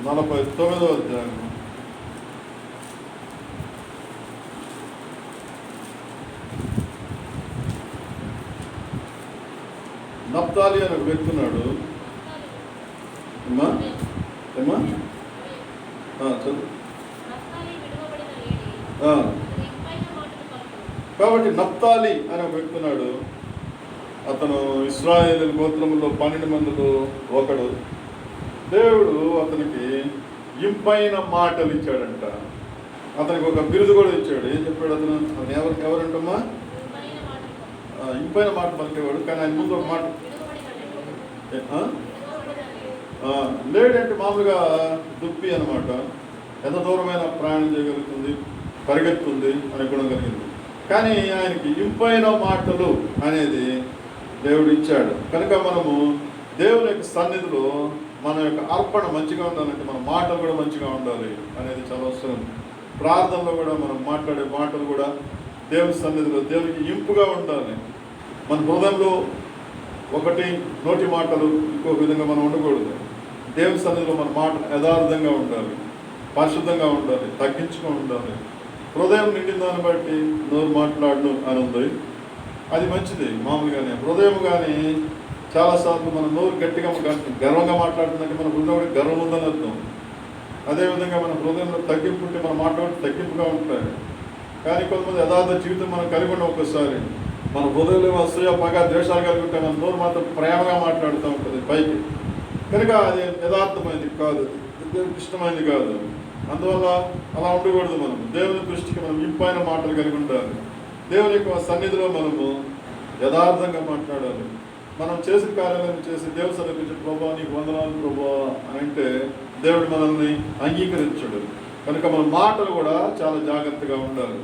49వ అధ్యాయం. నఫ్తాలి అనే ఒక వ్యక్తి ఉన్నాడు. చదువు. కాబట్టి నఫ్తాలి అనే ఒక వ్యక్తి ఉన్నాడు. అతను ఇశ్రాయేలు గోత్రములో 12 మందిలో ఒకడు. దేవుడు అతనికి ఇంపైన మాటలు ఇచ్చాడంట. అతనికి ఒక బిరుదు కూడా ఇచ్చాడు. ఏం చెప్పాడు అతను? ఎవరంటమ్మా? ఇంపైన మాట పలికేవాడు. కానీ ఆయన ముందు ఒక మాట లేడంటే మామూలుగా దుప్పి అనమాట. ఎంత దూరమైన ప్రయాణం చేయగలుగుతుంది, పరిగెత్తుంది అనే గుణం కలిగింది. కానీ ఆయనకి ఇంపైన మాటలు అనేది దేవుడు ఇచ్చాడు. కనుక మనము దేవుని యొక్క సన్నిధిలో మన యొక్క అర్పణ మంచిగా ఉండాలంటే మన మాటలు కూడా మంచిగా ఉండాలి అనేది చాలా అవసరం. ప్రార్థనలో కూడా మనం మాట్లాడే మాటలు కూడా దేవుని సన్నిధిలో దేవునికి ఇంపుగా ఉండాలి. మన హృదయంలో ఒకటి నోటి మాటలు ఇంకొక విధంగా మనం ఉండకూడదు. దేవుని సన్నిధిలో మన మాట యథార్థంగా ఉండాలి, పరిశుద్ధంగా ఉండాలి, తగ్గించుకొని ఉండాలి. హృదయం నిండిన దాన్ని బట్టి నోరు మాట్లాడను అని ఉంది, అది మంచిది. మామూలుగానే హృదయం కానీ చాలాసార్లు మన నోరు గట్టిగా గర్వంగా మాట్లాడుతుందంటే మన హృదయం గర్వం ఉందని అర్థం. అదేవిధంగా మన హృదయంలో తగ్గింపు ఉంటే మన మాట్లాడి తగ్గింపుగా ఉంటాయి. కానీ కొంతమంది యథార్థ జీవితం మనం కలిగి ఉన్న ఒక్కసారి మన హృదయంలో అసూయ పగ ద్వేషాలు కలిగి ఉంటే మన నోరు మాత్రం ప్రేమగా మాట్లాడుతూ ఉంటుంది పైకి. కనుక అది యథార్థమైనది కాదు, దేవునికి ఇష్టమైనది కాదు. అందువల్ల అలా ఉండకూడదు. మనం దేవుని దృష్టికి మనం ఇంపైన మాటలు కలిగి ఉండాలి. దేవుని యొక్క సన్నిధిలో మనము యథార్థంగా మాట్లాడాలి. మనం చేసిన కార్యాలను చేసి దేవుడు సన్నిధించే ప్రభా నీకు వందనాలు ప్రభా అని అంటే దేవుడు మనల్ని అంగీకరించడు. కనుక మన మాటలు కూడా చాలా జాగ్రత్తగా ఉండాలి.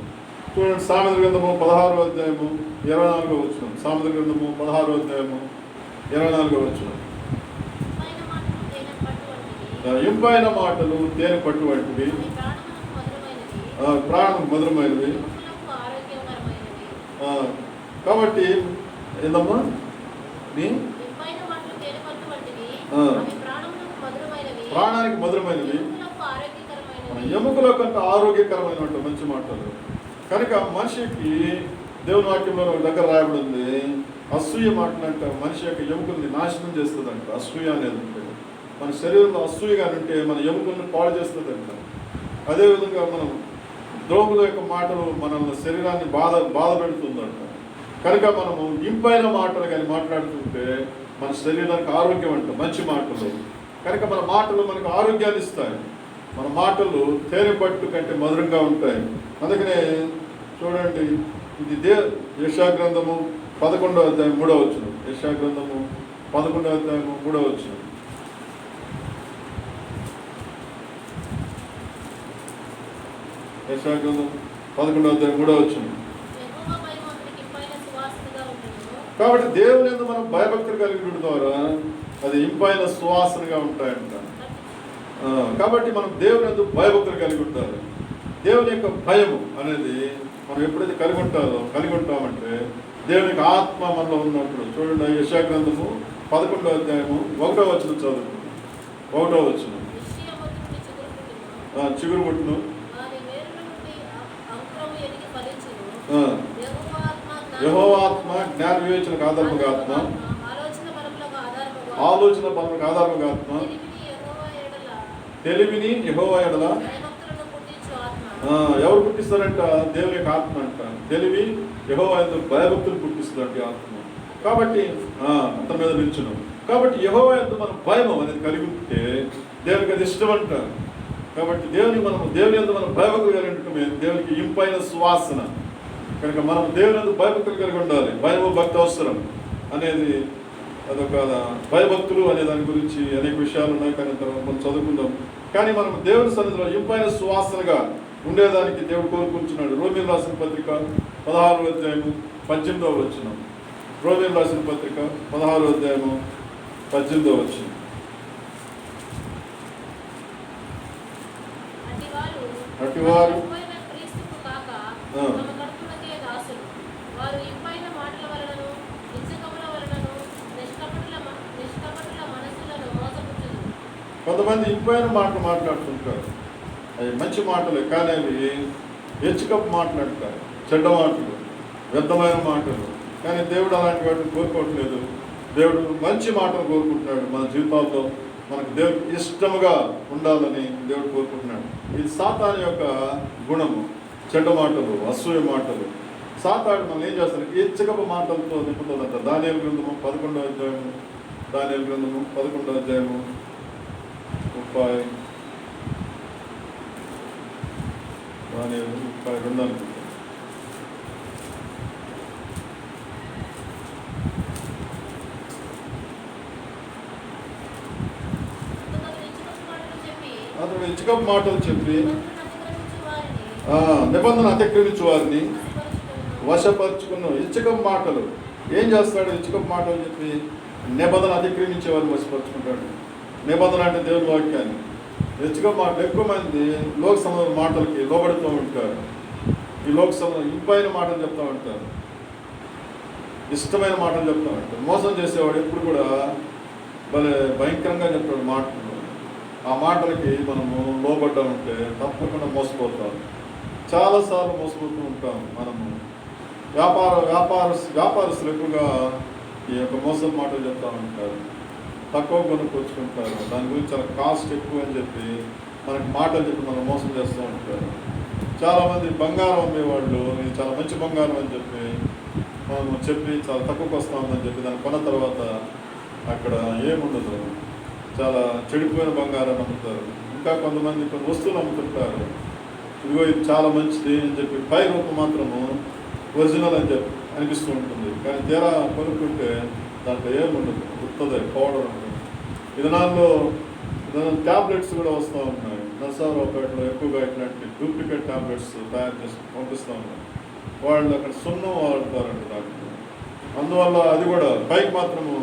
చూడండి, సామెతల గ్రంథము 16వ అధ్యాయము 24వ వచనం. సామెతల గ్రంథము 16వ అధ్యాయము 24వ వచనం. ఇంపైన మాటలు తేనె పట్టు వంటివి, ప్రాణం మధురమైనవి. కాబట్టి ఏందమ్మా ప్రాణానికి మధురమైనవి, ఎముకల కంటే ఆరోగ్యకరమైన మంచి మాటలు. కనుక మనిషికి దేవుని వాక్యంలో ఒక దగ్గర రాయబడి ఉంది, అసూయ మాటలంట మనిషి యొక్క ఎముకల్ని నాశనం చేస్తుందంట. అసూయ అనేది అంటే మన శరీరంలో అసూయగా ఉంటే మన ఎముకల్ని పాడు చేస్తుందంట. అదేవిధంగా మనం ద్రోహుల యొక్క మాటలు మన శరీరాన్ని బాధ పెడుతుందంట. కనుక మనము ఇంపైన మాటలు కానీ మాట్లాడుతుంటే మన శరీరానికి ఆరోగ్యం అంట మంచి మాటలు. కనుక మన మాటలు మనకు ఆరోగ్యాన్ని ఇస్తాయి. మన మాటలు తేనె పట్టు కంటే మధురంగా ఉంటాయి. అందుకనే చూడండి, ఇది యెషయా గ్రంథము 11వ అధ్యాయం 3వ వచనం. యెషయా గ్రంథము 11వ అధ్యాయము 3వ వచనం. యెషయా గ్రంథం 11వ అధ్యాయం 3వ వచనం. కాబట్టి దేవుని యందు మనం భయభక్తులు కలిగి ద్వారా అది ఇంపైన సువాసనగా ఉంటాయంట. కాబట్టి మనం దేవుని యందు భయభక్తులు కలిగి ఉంటారు. దేవుని యొక్క భయము అనేది మనం ఎప్పుడైతే కలిగి ఉంటామంటే దేవుని యొక్క ఆత్మ మనలో ఉన్నప్పుడు. చూడండి, యెషయా గ్రంథము 11వ అధ్యాయము 1వ వచనం చదువు. 1వ వచనం. చిగురు పుట్టును, యెహోవాత్మ జ్ఞాన వివేచనకు ఆధారముగా ఆత్మ, ఆలోచన పనులకు ఆధారముగా ఆత్మ, తెలివిని యెహోవా ఎడల. ఎవరు పుట్టిస్తారంట? దేవుని యొక్క ఆత్మ అంట. తెలివి యెహోవా యందు భయభక్తులు పుట్టిస్తుందంట ఆత్మ. కాబట్టి అతని మీద నిల్చును. కాబట్టి యెహోవా యందు మనం భయం అనేది కలిగి ఉంటే దేవునికి అది ఇష్టం అంట. కాబట్టి దేవుని యందు మనం భయభక్తులు కలిగి ఉండటమే దేవునికి ఇంపైన సువాసన. కనుక మనం దేవుని యందు భయభక్తులు కలిగి ఉండాలి. భయము భక్తి అవసరం అనేది అదొక భయభక్తులు అనే దాని గురించి అనేక విషయాలు ఉన్నాయి. కానీ మనం చదువుకుందాం. కానీ మనం దేవుని సన్నిధిలో ఇంపైన సువాసనగా ఉండేదానికి దేవుడు కోరుకుంటున్నాడు. రోమీయులకు రాసిన పత్రిక 16వ అధ్యాయము 18వ వచనం. రోమీయులకు రాసిన పత్రిక 16వ అధ్యాయము 18వ వచనం. అటివారు కొంతమంది ఇంపైన మాటలు మాట్లాడుతుంటారు. అవి మంచి మాటలే, కానీ అవి హెచ్చుకప్పు మాట్లాడతారు, చెడ్డ మాటలు, వ్యర్థమైన మాటలు. కానీ దేవుడు అలాంటి వాటిని కోరుకోవట్లేదు. దేవుడు మంచి మాటలు కోరుకుంటున్నాడు. మన జీవితాల్లో మనకు దేవుడికి ఇష్టముగా ఉండాలని దేవుడు కోరుకుంటున్నాడు. ఇది సాతాను యొక్క గుణము, చెడ్డ మాటలు, అసూయ మాటలు. సాతాను మనం ఏం చేస్తాడు? హెచ్చుకప్పు మాటలతో నింపుతుందంట. దానియేలు గ్రంథము 11వ అధ్యాయము, దానియేలు గ్రంథము 11వ అధ్యాయము 32 అనుకుంటా. అతడు ఇచ్చుకప్పు మాటలు చెప్పి నిబంధన అతిక్రమించు వారిని వశపరుచుకున్న ఇచ్చుకప్పు మాటలు. ఏం చేస్తాడు? ఇచ్చుకో మాటలు చెప్పి నిబంధన అతిక్రమించే వాళ్ళు వశపరుచుకుంటాడు. నిబంధన అంటే దేవుని వాక్యాన్ని. ఇచ్చుకో మాటలు ఎక్కువ మంది లోక సంబంధ మాటలకి లోబడుతూ ఉంటారు. ఈ లోక సంబంధం ఇంపైన మాటలు చెప్తూ ఉంటారు, ఇష్టమైన మాటలు చెప్తూ ఉంటారు. మోసం చేసేవాడు ఎప్పుడు కూడా భలే భయంకరంగా చెప్తాడు మాటలు. ఆ మాటలకి మనము లోబడ్డా ఉంటే తప్పకుండా మోసపోతాం. చాలాసార్లు మోసపోతూ ఉంటాం మనము. వ్యాపారస్తులు ఎక్కువగా ఈ యొక్క మోసం మాటలు చెప్తూ ఉంటారు, తక్కువ కొనుక్కొచ్చుకుంటారు. దాని గురించి చాలా కాస్ట్ ఎక్కువ అని చెప్పి మనకి మాటలు చెప్పి మనం మోసం చేస్తూ ఉంటారు. చాలామంది బంగారం అమ్మేవాళ్ళు ఇది చాలా మంచి బంగారం అని చెప్పి మనం చెప్పి చాలా తక్కువకి వస్తూ ఉందని చెప్పి దాన్ని కొన్న తర్వాత అక్కడ ఏముండదు, చాలా చెడిపోయిన బంగారాన్ని అమ్ముతారు. ఇంకా కొంతమంది కొన్ని వస్తువులు అమ్ముతుంటారు, ఇదిగో ఇది చాలా మంచిది అని చెప్పి పై రూపం మాత్రము ఒరిజినల్ అని చెప్పి అనిపిస్తూ ఉంటుంది. కానీ తీరా కొనుక్కుంటే దాంట్లో ఏముండదు, గుర్తుంది పౌడర్ ఉంటుంది. విధానాల్లో ట్యాబ్లెట్స్ కూడా వస్తూ ఉన్నాయి. నర్సారావుపేటలో ఎక్కువగా ఇట్లాంటి డూప్లికేట్ ట్యాబ్లెట్స్ తయారు చేసి పంపిస్తూ ఉన్నారు. వాళ్ళు అక్కడ సున్నం వాడుతారంట దాంట్లో. అందువల్ల అది కూడా పైకి మాత్రము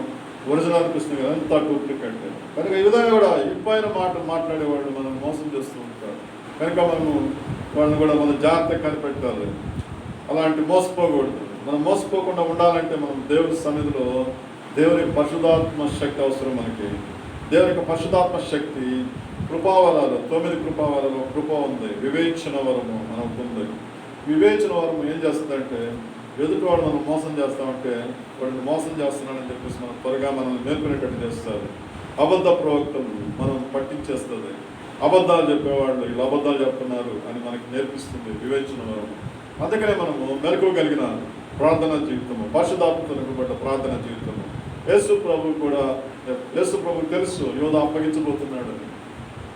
ఒరిజినల్ అనిపిస్తుంది కదా, అంతా డూప్లికేట్. కనుక ఈ విధంగా కూడా ఇంపైన మాటలు మాట్లాడేవాళ్ళు మనం మోసం చేస్తూ ఉంటారు. కనుక మనము వాళ్ళని కూడా మనం జాగ్రత్తగా కనిపెట్టాలి. అలాంటి మోసపోకూడదు. మనం మోసపోకుండా ఉండాలంటే మనం దేవుని సన్నిధిలో దేవుని పరిశుద్ధాత్మ శక్తి అవసరం మనకి. దేవుని యొక్క పరిశుద్ధాత్మ శక్తి కృపావరాలు 9 కృపావరాలు కృప ఉంది. వివేచన వరము మనకు ఉంది. వివేచన వరము ఏం చేస్తుందంటే ఎదుటివాడు మనం మోసం చేస్తామంటే వాడిని మోసం చేస్తున్నాడని చెప్పేసి మనం త్వరగా మనల్ని నేర్పుకునేటట్టు చేస్తారు. అబద్ధ ప్రవక్తలు మనం పట్టించేస్తుంది. అబద్ధాలు చెప్పేవాళ్ళు ఇలా అబద్ధాలు చెప్తున్నారు అని మనకి నేర్పిస్తుంది వివేచన వరము. అందుకనే మనము మెలకువగలిగిన ప్రార్థనా జీవితము, పరిశుద్ధాత్మతో నింపబడ్డ ప్రార్థన జీవితము. యేసు ప్రభు కూడా, యేసు ప్రభు తెలుసు యోధ అప్పగించబోతున్నాడు అని.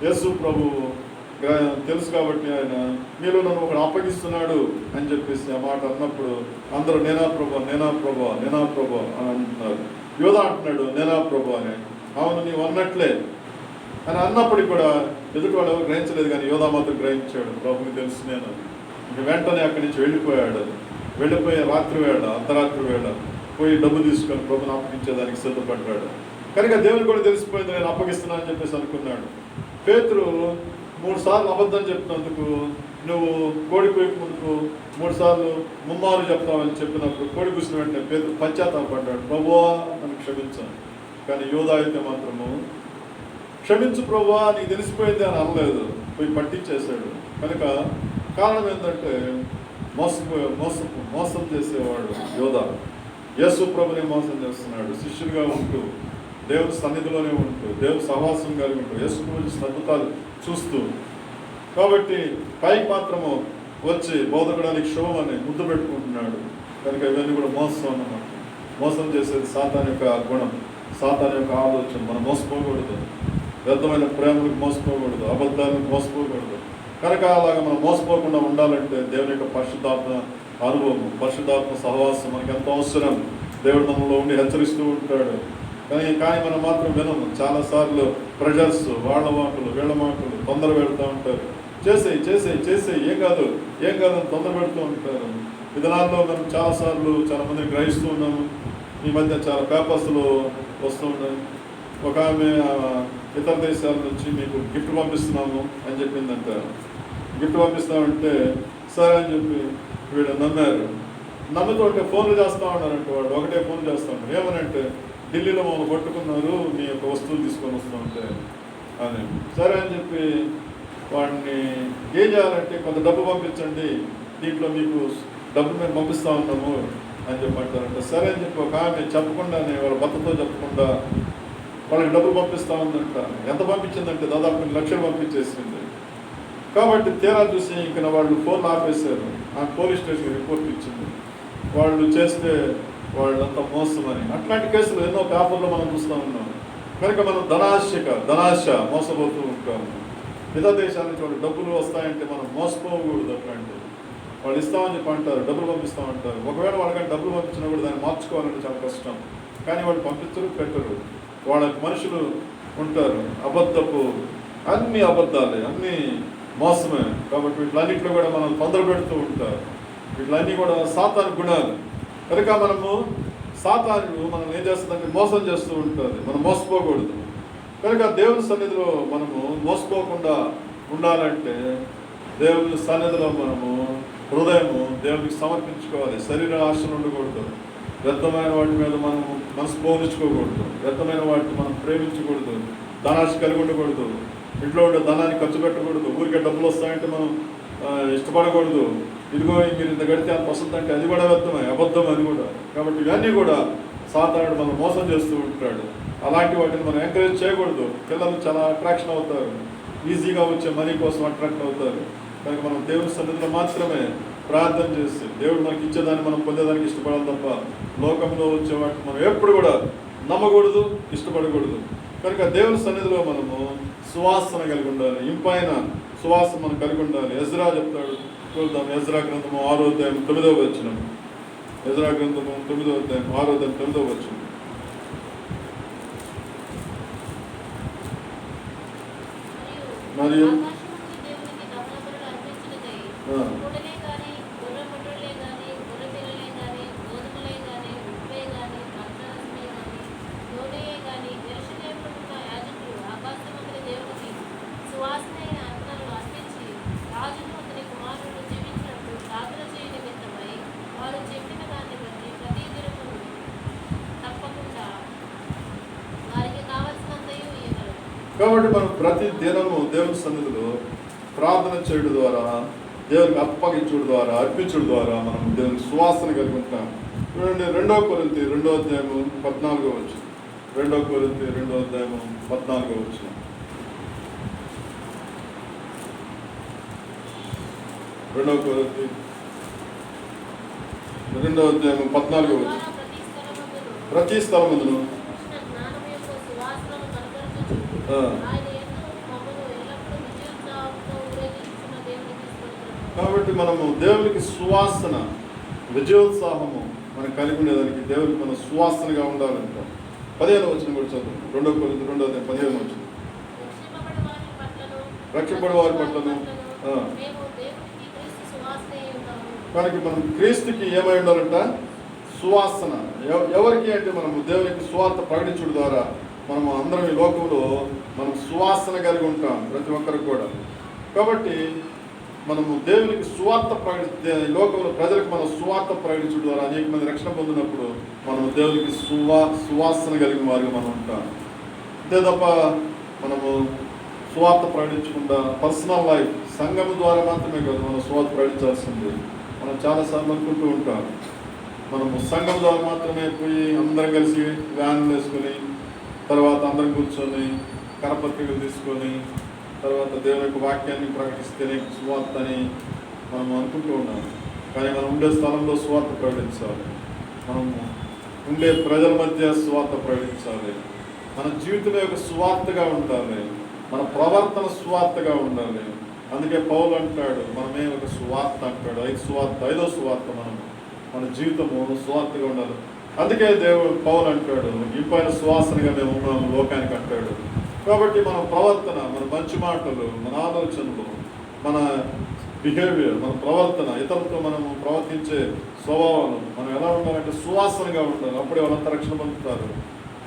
యేసు ప్రభు తెలుసు కాబట్టి ఆయన మీలో నన్ను ఒకడు అప్పగిస్తున్నాడు అని చెప్పేసి ఆ మాట అన్నప్పుడు అందరూ నేనా ప్రభు నేనా ప్రభు నేనా ప్రభు అని అంటున్నారు. యోధ అంటున్నాడు నేనా ప్రభు అని. అవును నీవు అన్నట్లే అని అన్నప్పటికి కూడా ఎదుటి వాళ్ళు ఎవరు గ్రహించలేదు, కానీ యోధ మాత్రం గ్రహించాడు. ప్రభుకి తెలుసు నేను. ఇంక వెంటనే అక్కడి నుంచి వెళ్ళిపోయాడు. వెళ్ళిపోయే రాత్రి వేళ, అర్ధరాత్రి వేళ పోయి డబ్బు తీసుకొని ప్రభుని అప్పగించేదానికి సిద్ధపడ్డాడు. కనుక దేవుని కూడా తెలిసిపోయింది నేను అప్పగిస్తున్నా అని చెప్పేసి అనుకున్నాడు. పేతురు 3 సార్లు అబద్ధం చెప్తున్నందుకు నువ్వు కోడి కోయికి ముందుకు 3 సార్లు ముమ్మారు చెప్తావని చెప్పినప్పుడు కోడి కూసిన వెంటనే పేతురు పశ్చాత్తాపడ్డాడు, ప్రభువా నన్ను క్షమించాను. కానీ యోధ అయితే మాత్రము క్షమించు ప్రభువా నీకు తెలిసిపోయింది అని అనలేదు, పోయి పట్టించేశాడు. కనుక కారణం ఏంటంటే మోసం చేసేవాడు యోధ. యేసు ప్రభుని మోసం చేస్తున్నాడు. శిష్యుడిగా ఉంటూ దేవుని సన్నిధిలోనే ఉంటూ దేవుని సహవాసం కలిగి ఉంటూ యేసు ప్రభు అద్భుతాలు చూస్తూ, కాబట్టి పైకి మాత్రము వచ్చి బోధకుడానికి శుభమని ముద్దు పెట్టుకుంటున్నాడు. కనుక ఇవన్నీ కూడా మోసం అన్నమాట. మోసం చేసేది సాతాన్ యొక్క గుణం, సాతాన్ యొక్క ఆలోచన. మనం మోసపోకూడదు, వ్యర్థమైన ప్రేమలకు మోసపోకూడదు, అబద్ధాలకు మోసపోకూడదు. కనుక అలాగా మనం మోసపోకుండా ఉండాలంటే దేవుని యొక్క పరిశుద్ధాత్మ అనుభవం, పరిశుద్ధాత్మ సహవాసం మనకి ఎంతో అవసరం. దేవుడు మనలో ఉండి హెచ్చరిస్తూ ఉంటాడు. కానీ మనం మాత్రం వినము. చాలాసార్లు ప్రెజర్స్, వాళ్ళ మాటలు వీళ్ళ మాటలు తొందర పెడుతూ ఉంటారు. చేసేయి ఏం కాదు అని తొందర పెడుతూ ఉంటారు. విధానాల్లో మనం చాలాసార్లు చాలామందిని గ్రహిస్తూ ఉన్నాము. ఈ మధ్య చాలా పేపర్స్లో వస్తూ ఉన్నాయి. ఒక ఆమె ఇతర దేశాల నుంచి మీకు గిఫ్ట్ పంపిస్తున్నాము అని చెప్పిందంట. గిఫ్ట్ పంపిస్తామంటే సరే అని చెప్పి వీళ్ళు నమ్మారు. నమ్ముతుంటే ఫోన్లు చేస్తూ ఉన్నారంటే వాడు ఒకటే ఫోన్ చేస్తూ ఉంటారు. ఏమనంటే ఢిల్లీలో మమ్మల్ని పట్టుకున్నారు, మీ యొక్క వస్తువులు తీసుకొని వస్తూ ఉంటే అని. సరే అని చెప్పి వాడిని ఏం చేయాలంటే కొంత డబ్బు పంపించండి, దీంట్లో మీకు డబ్బు మేము పంపిస్తూ ఉన్నాము అని చెప్పంటారంటే సరే అని చెప్పి ఒక ఆమె చెప్పకుండానే వాళ్ళ భర్తతో చెప్పకుండా వాళ్ళకి డబ్బులు పంపిస్తూ ఉందంట. ఎంత పంపించిందంటే దాదాపు 2 లక్షలు పంపించేసింది. కాబట్టి తీరా చూసి ఇంక వాళ్ళు ఫోన్ ఆపేశారు. ఆ పోలీస్ స్టేషన్ రిపోర్ట్ ఇచ్చింది. వాళ్ళు చేస్తే వాళ్ళంతా మోసమని. అట్లాంటి కేసులు ఎన్నో పేపర్లో మనం చూస్తూ ఉన్నాం. కనుక మనం ధనాశ మోసపోతూ ఉంటాము. ఇతర దేశాల నుంచి వాళ్ళు డబ్బులు వస్తాయంటే మనం మోసపోకూడదు. అట్లాంటివి వాళ్ళు ఇస్తామని చెప్పి అంటారు, డబ్బులు పంపిస్తామంటారు. ఒకవేళ వాళ్ళకంటే డబ్బులు పంపించినా కూడా దాన్ని మార్చుకోవాలంటే చాలా కష్టం. కానీ వాళ్ళు పంపించరు, పెట్టరు. వాళ్ళకి మనుషులు ఉంటారు. అన్ని అబద్ధాలే, అన్నీ మోసమే. కాబట్టి వీటిలన్నింటిలో కూడా మనం తొందర పెడుతూ ఉంటారు. వీటిలన్నీ కూడా సాతాను గుణాలు. కనుక మనము సాతానుడు మనం ఏం చేస్తుందంటే మోసం చేస్తూ ఉంటుంది. మనం మోసపోకూడదు. కనుక దేవుని సన్నిధిలో మనము మోసపోకుండా ఉండాలంటే దేవుని సన్నిధిలో మనము హృదయము దేవునికి సమర్పించుకోవాలి. శరీర ఆశలు ఉండకూడదు. వ్యర్థమైన వాటి మీద మనం మనసు పోనించుకోకూడదు. వ్యర్థమైన వాటిని మనం ప్రేమించకూడదు. ధనాశ కలిగి ఉండకూడదు. ఇంట్లో ఉండే ధనాన్ని ఖర్చు పెట్టకూడదు. ఊరికే డబ్బులు వస్తాయంటే మనం ఇష్టపడకూడదు. ఇదిగో మీరు ఇంత గడితే అంత వస్తుంది అంటే అది కూడా వ్యర్థమే, అబద్ధం అది కూడా. కాబట్టి ఇవన్నీ కూడా సాతానుడు మనం మోసం చేస్తూ ఉంటాడు. అలాంటి వాటిని మనం ఎంకరేజ్ చేయకూడదు. పిల్లలు చాలా అట్రాక్షన్ అవుతారు, ఈజీగా వచ్చే మనీ కోసం అట్రాక్ట్ అవుతారు. కనుక మనం దేవుని సన్నిధిలో మాత్రమే ప్రార్థన చేసి దేవుడు మనకి ఇచ్చేదాన్ని మనం పొందేదానికి ఇష్టపడాలి తప్ప లోకంలో వచ్చే వాటిని మనం ఎప్పుడు కూడా నమ్మకూడదు, ఇష్టపడకూడదు. కనుక దేవుని సన్నిధిలో మనము సువాసన కలిగి ఉండాలి. ఇంపైన సువాసన మనం కలిగి ఉండాలి. ఎజ్రా చెప్తాడు, చూద్దాం. ఎజ్రా గ్రంథము 6వ అధ్యాయం 9వ వచనం. ఎజ్రా గ్రంథము 9వ అధ్యాయం 6వ అధ్యాయం 9వ వచనం. మరియు కాబట్టి మనం ప్రతి దినము దేవుని సన్నిధిలో ప్రార్థన చేయడం ద్వారా, దేవునికి అప్పగించడం ద్వారా, అర్పించడం ద్వారా మనం దేవునికి సువాసన కలిగి ఉంటాం. చూడండి 2 కొరింథీ 2వ అధ్యాయము 14వ వచనం. 2 కొరింథీ 2వ అధ్యాయము 14వ వచనం. 2 కొరింథీ 2వ అధ్యాయము 14వ వచనం. ప్రతి స్థలమందును కాబట్టి మనము దేవునికి సువాసన, విజయోత్సాహము మనం కలిగి ఉండేదానికి దేవునికి మనం సువాసనగా ఉండాలంట. 15వ వచనం కూడా చదువు. 2 కొరింథీ 2వ అధ్యాయం 15వ వచనం. రక్షింపబడి వారి పట్లను కనుక మనం క్రీస్తుకి ఏమై ఉండాలంట? సువాసన. ఎవరికి అంటే మనము దేవునికి సువార్త ప్రకటించడం ద్వారా మనము అందరం ఈ లోకంలో మనం సువాసన కలిగి ఉంటాం, ప్రతి ఒక్కరికి కూడా. కాబట్టి మనము దేవునికి సువార్త ఈ లోకంలో ప్రజలకు మనం సువార్త ప్రకటించడం ద్వారా అనేక మంది రక్షణ పొందినప్పుడు మనము దేవునికి సువాసన కలిగిన వారిగా మనం ఉంటాం. అంతే తప్ప మనము సువార్త ప్రకటించకుండా పర్సనల్ లైఫ్ సంఘం ద్వారా మాత్రమే కాదు మనం సువార్త ప్రకటించాల్సింది. మనం చాలాసార్లు అనుకుంటూ ఉంటాం, మనము సంఘం ద్వారా మాత్రమే పోయి అందరం కలిసి వ్యాన్లు వేసుకొని తర్వాత అందరం కూర్చొని కరపత్రికలు తీసుకొని తర్వాత దేవుని యొక్క వాక్యాన్ని ప్రకటిస్తేనే సువార్త అని మనం అనుకుంటూ ఉన్నాం. కానీ మనం ఉండే స్థలంలో సువార్త ప్రకటించాలి. మనము ఉండే ప్రజల మధ్య సువార్త ప్రకటించాలి. మన జీవితమే ఒక సువార్తగా ఉండాలి. మన ప్రవర్తన సువార్తగా ఉండాలి. అందుకే పౌలు అంటాడు, మనమే ఒక సువార్త అంటాడు. 5వ సువార్త మన జీవితము సువార్తగా ఉండాలి. అందుకే దేవుడు పౌలు అంటాడు, ఇంపైన సువాసనగా మేము ఉన్నాము లోకానికి అంటాడు. కాబట్టి మన ప్రవర్తన, మన మంచి మాటలు, మన ఆలోచనలు, మన బిహేవియర్, మన ప్రవర్తన, ఇతరులతో మనము ప్రవర్తించే స్వభావాలు మనం ఎలా ఉండాలంటే సువాసనగా ఉండాలి. అప్పుడే వాళ్ళంతా రక్షణ పొందుతారు.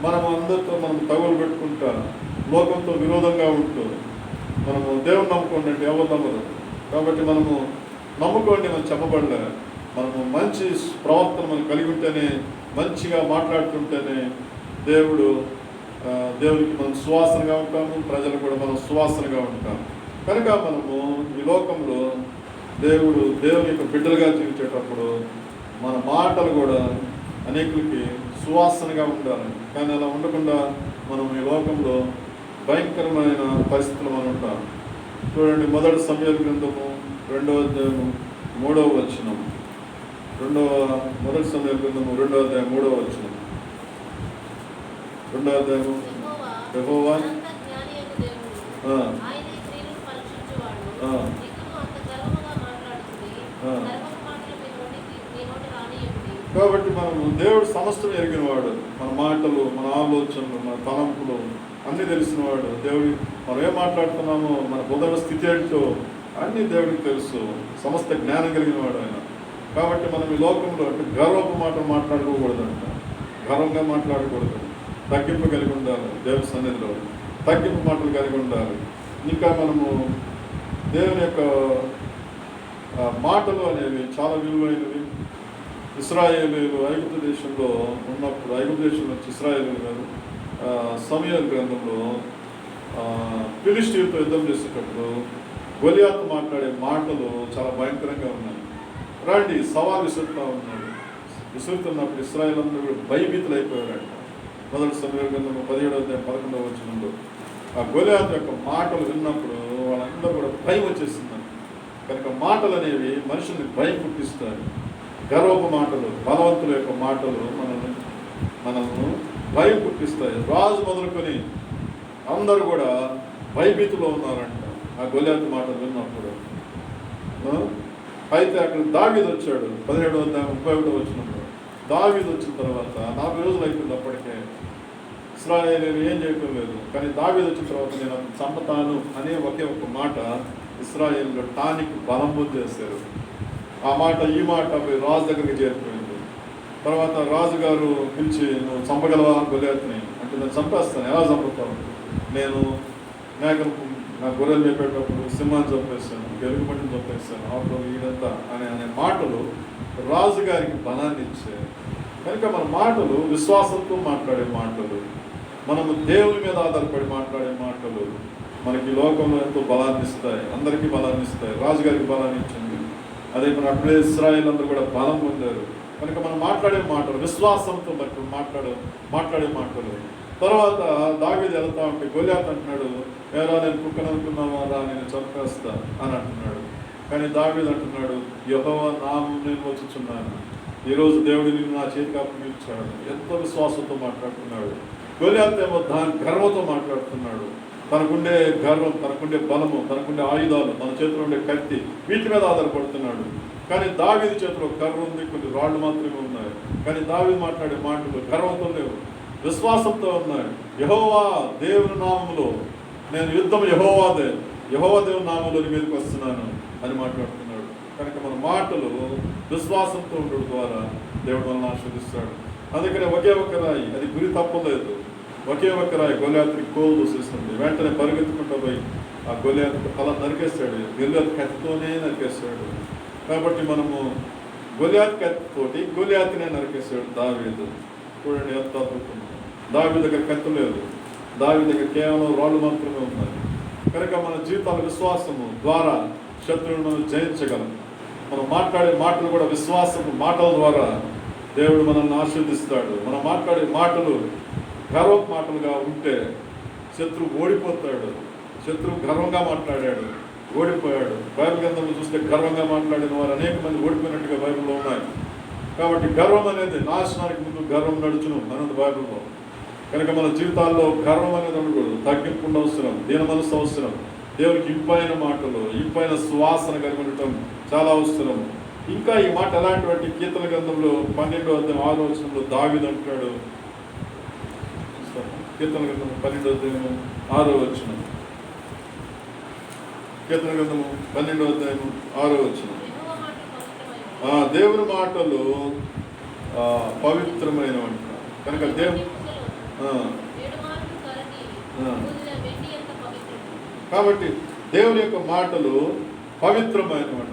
మనం అందరితో మనం తగులు పెట్టుకుంటా లోకంతో విరోధంగా ఉంటూ మనము దేవుని నమ్ముకోండి అంటే ఎవరు నమ్మరు. కాబట్టి మనము నమ్ముకోండి మనం చెప్పబడలే. మనము మంచి ప్రవర్తన మనం కలిగి ఉంటేనే, మంచిగా మాట్లాడుతుంటేనే దేవునికి మనం సువాసనగా ఉంటాము, ప్రజలు కూడా మనం సువాసనగా ఉంటాం. కనుక మనము ఈ లోకంలో దేవుని యొక్క బిడ్డలుగా జీవించేటప్పుడు మన మాటలు కూడా అనేకులకి సువాసనగా ఉండాలి. కానీ అలా ఉండకుండా మనం ఈ లోకంలో భయంకరమైన పరిస్థితులు మనం ఉంటాం. చూడండి, 1 సమూయేలు గ్రంథము 2వ అధ్యాయము 3వ వచనం. 1 సమూయేలు గ్రంథము 2వ అధ్యాయం 3వ వచనం. 2వ అధ్యాయము యెహోవా కాబట్టి మనము దేవుడు సమస్తం ఎరిగినవాడు. మన మాటలు, మన ఆలోచనలు, మన తలంపులు అన్నీ తెలిసినవాడు. దేవుడి మనం ఏం మాట్లాడుతున్నామో, మన బుధన స్థితి ఏంటో అన్నీ దేవుడికి తెలుసు. సమస్త జ్ఞానం కలిగిన వాడు ఆయన. కాబట్టి మనం ఈ లోకంలో అంటే గర్వపు మాటలు మాట్లాడుకోకూడదంట. గర్వంగా మాట్లాడకూడదు, తగ్గింపు కలిగి ఉండాలి. దేవుని సన్నిధిలో తగ్గింపు మాటలు కలిగి ఉండాలి. ఇంకా మనము దేవుని యొక్క మాటలు అనేవి చాలా విలువైనవి. ఇశ్రాయేలీయులు ఐగుప్తు దేశంలో ఉన్నప్పుడు, ఐగుప్తు దేశంలో వచ్చి ఇశ్రాయేలీయులు గారు సమూయేలు గ్రంథంలో ఫిలిష్తీయులతో యుద్ధం చేసేటప్పుడు గొలియాతు మాట్లాడే మాటలు చాలా భయంకరంగా ఉన్నాయి. రండి సవాల్ విసురుతూ ఉన్నాడు. విసురుతున్నప్పుడు ఇశ్రాయేల్ అందరూ కూడా భయభీతులు అయిపోయారంట. మొదటి సమూయేలు గ్రంథంలో 17-11 వచనంలో ఆ గొలియాతు యొక్క మాటలు విన్నప్పుడు వాళ్ళందరూ కూడా భయం వచ్చేసిందంట. కనుక మాటలు అనేవి మనుషుల్ని భయం పుట్టిస్తాయి. గర్వపు మాటలు, బలవంతుల యొక్క మాటలు మనల్ని భయం పుట్టిస్తాయి. రాజు మొదలుకొని అందరూ కూడా భయభీతిలో ఉన్నారంట ఆ గొలియాతు మాటలు విన్నప్పుడు. అయితే అక్కడ దావీదు వచ్చాడు. 17-31 వచనంలో దావీదు వచ్చిన తర్వాత 40 రోజులు అయిపోయింది. అప్పటికే ఇశ్రాయేలీయులు ఏం చేయటం లేదు. కానీ దావీదు వచ్చిన తర్వాత నేను అతను చంపుతాను అనే ఒకే ఒక మాట ఇశ్రాయేలీయులు టానిక్ బలంబు చేశారు. ఆ మాట ఈ మాట రాజు దగ్గరికి చేరిపోయింది. తర్వాత రాజుగారు పిలిచి, నువ్వు చంపగలవా గొలియాతుని అంటే, నేను చంపేస్తాను. ఎలా చంపుతాను? నేను నా గొర్రెలు చెప్పేటప్పుడు సింహాన్ని చంపేస్తాను, గెలుగుబడిని చంపేస్తాను, ఆటో ఈడంతా అనే మాటలు రాజుగారికి బలాన్ని ఇచ్చాయి. కనుక మన మాటలు విశ్వాసంతో మాట్లాడే మాటలు, మనము దేవుని మీద ఆధారపడి మాట్లాడే మాటలు మనకి లోకంలో ఎంతో బలాన్ని ఇస్తాయి. అందరికీ బలాన్ని ఇస్తాయి. రాజుగారికి బలాన్ని ఇచ్చింది. అదే మన అప్పుడే ఇశ్రాయేల్ అందరూ కూడా బలం పొందారు. కనుక మనం మాట్లాడే మాటలు విశ్వాసంతో బట్టి మాట్లాడే మాటలు. తర్వాత దావీదు వెళ్తా ఉంటే గొలియాతు అంటున్నాడు, ఏరా నేను కుక్కను అనుకున్నావా రా, నేను చంపేస్తా అని అంటున్నాడు. కానీ దావీదు అంటున్నాడు, యెహోవా నామమున నేను వచ్చుచున్నాను, ఈరోజు దేవుడు నిన్ను నా చేతికి అప్పగించాడు. ఎంతో విశ్వాసంతో మాట్లాడుతున్నాడు. గొలియాతు ఏమో దాని గర్వంతో మాట్లాడుతున్నాడు. తనకుండే గర్వం, తనకుండే బలము, తనకుండే ఆయుధాలు, తన చేతిలో ఉండే కత్తి, వీటి మీద ఆధారపడుతున్నాడు. కానీ దావీదు చేతిలో కర్ర ఉంది, కొన్ని రాళ్ళు మాత్రమే ఉన్నాయి. కానీ దావీదు మాట్లాడే మాటలు గర్వంతో లేవు, విశ్వాసంతో ఉన్నాయి. యెహోవా దేవుని నామములో నేను యుద్ధం యెహోవా దేవుని నామంలో మీదకి వస్తున్నాను అని మాట్లాడుతున్నాడు. కనుక మన మాటలు విశ్వాసంతో ఉండడం ద్వారా దేవుడు మనల్ని ఆశీర్వదిస్తాడు. అందుకనే ఒకే ఒక్క రాయి, అది గురి తప్పలేదు. ఒకే ఒక్క రాయి గొలియాతుకి కోలు దూసేస్తుంది. వెంటనే పరిగెత్తుకుంటూ పోయి ఆ గొలియాతు తల నరికేస్తాడు. గొలియాతు కత్తితోనే నరికేస్తాడు. కాబట్టి మనము గొలియాతు కత్తితోటి గొలియాతునే నరికేస్తాడు దావీదు. చూడండి ఎంత అద్భుతం. దావీదు దగ్గర కత్తి లేదు, దావీదు దగ్గర కేవలం రాళ్ళు మాత్రమే ఉన్నాయి. కనుక మన జీవితాల విశ్వాసము ద్వారా శత్రువులను మనం జయించగలం. మనం మాట్లాడే మాటలు కూడా విశ్వాసము మాటల ద్వారా దేవుడు మనల్ని ఆశీర్వదిస్తాడు. మనం మాట్లాడే మాటలు గర్వపు మాటలుగా ఉంటే శత్రువు ఓడిపోతాడు. శత్రువు గర్వంగా మాట్లాడాడు, ఓడిపోయాడు. బైబిల్ గ్రంథంలో చూస్తే గర్వంగా మాట్లాడిన వారు అనేక మంది ఓడిపోయినట్టుగా బైబిల్లో ఉన్నాయి. కాబట్టి గర్వం అనేది నాశనానికి ముందు గర్వం నడుచును అన్నది బైబిల్లో. కనుక మన జీవితాల్లో గర్వం అనేది ఉండకూడదు. తగ్గింపు అవసరం, దీన మనసు అవసరం. దేవునికి ఇంపైన మాటలు, ఇంపైన సువాసన కలిగి ఉండటం చాలా అవసరం. ఇంకా ఈ మాట ఎలాంటి కీర్తన గ్రంథంలో 12-6 దావీదు అంటాడు. కీర్తన గ్రంథం 12-6 కీర్తన గ్రంథము 12-6 దేవుని మాటలు పవిత్రమైనవంట. కనుక కాబట్టి దేవుని యొక్క మాటలు పవిత్రమైనవంట.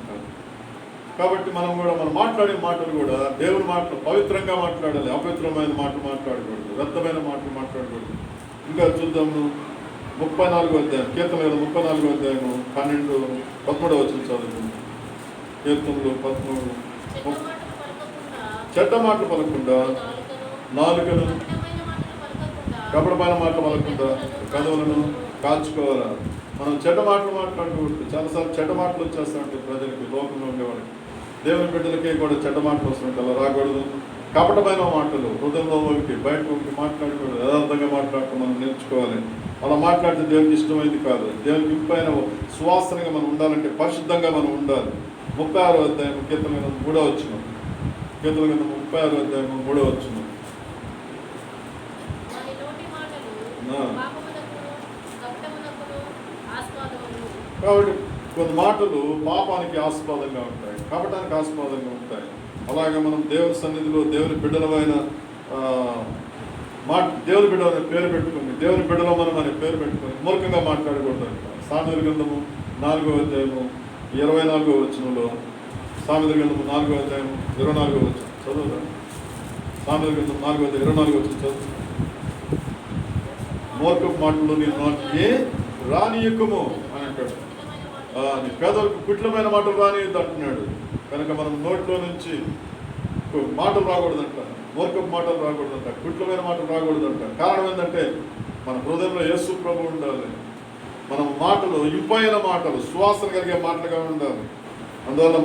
కాబట్టి మనం మాట్లాడే మాటలు కూడా దేవుని మాటలు పవిత్రంగా మాట్లాడాలి. అపవిత్రమైన మాటలు మాట్లాడకూడదు, వ్యర్థమైన మాటలు మాట్లాడకూడదు. ఇంకా చూద్దాము 34 కీర్తన 34 12-13 చదువుకుందాం. కీర్తనలు 13. చెడ్డ మాటలు పలకుండా, నాలుకను కపటమైన మాటలు పలకుండా కదవులను కాల్చుకోవాలా. మనం చెడ్డ మాటలు మాట్లాడకూడదు. చాలాసార్లు చెడ్డ మాటలు వచ్చేస్తూ ఉంటాయి ప్రజలకి, లోకంలో ఉండేవాడికి. దేవుని బిడ్డలకి కూడా చెడ్డ మాటలు వస్తుంటాయి. అలా రాకూడదు. కపటమైన మాటలు హృదయంలో బయట మాట్లాడకూడదు. యథార్థంగా మాట్లాడటం మనం నేర్చుకోవాలి. అలా మాట్లాడితే దేవునికి ఇష్టమైంది కాదు. దేవునికి ఇంపైన సువాసనగా మనం ఉండాలంటే పరిశుద్ధంగా మనం ఉండాలి. 36వ అధ్యాయం కీర్తన 3వ వచనం. కీర్తన 36వ అధ్యాయం 3వ వచనం. కాబట్టి కొన్ని మాటలు పాపానికి ఆస్పదంగా ఉంటాయి, కపటానికి ఆస్పదంగా ఉంటాయి. అలాగే మనం దేవుని సన్నిధిలో దేవుని బిడ్డలమైన దేవుని బిడ్డ అనే పేరు పెట్టుకుని, దేవుని బిడ్డలో మనం అనే పేరు పెట్టుకుని మూర్ఖంగా మాట్లాడకూడదు. సామెతల గ్రంథము 4వ అధ్యాయము 24వ వచనంలో, సామెతల గ్రంథము 4వ అధ్యాయము 24వ వచనం చదువుదా. సామెతల గ్రంథం 4వ అధ్యాయం 24వ వచనం చదువు. మూర్ఖపు మాటలు నీ నోటికి రానియకుము అని అంటాడు. నీ పేదలకు కుట్లమైన మాటలు రానియద్దు అంటున్నాడు. కనుక మనం నోట్లో నుంచి మాటలు రాకూడదంట, మూర్ఖపు మాటలు రాకూడదంట, కుట్లమైన మాటలు రాకూడదంట. కారణం ఏంటంటే మన హృదయంలో యేసు ప్రభు ఉండాలి. మనం మాటలు ఇంపైన మాటలు, సువాసన కలిగే మాటలుగా ఉండాలి. అందువల్ల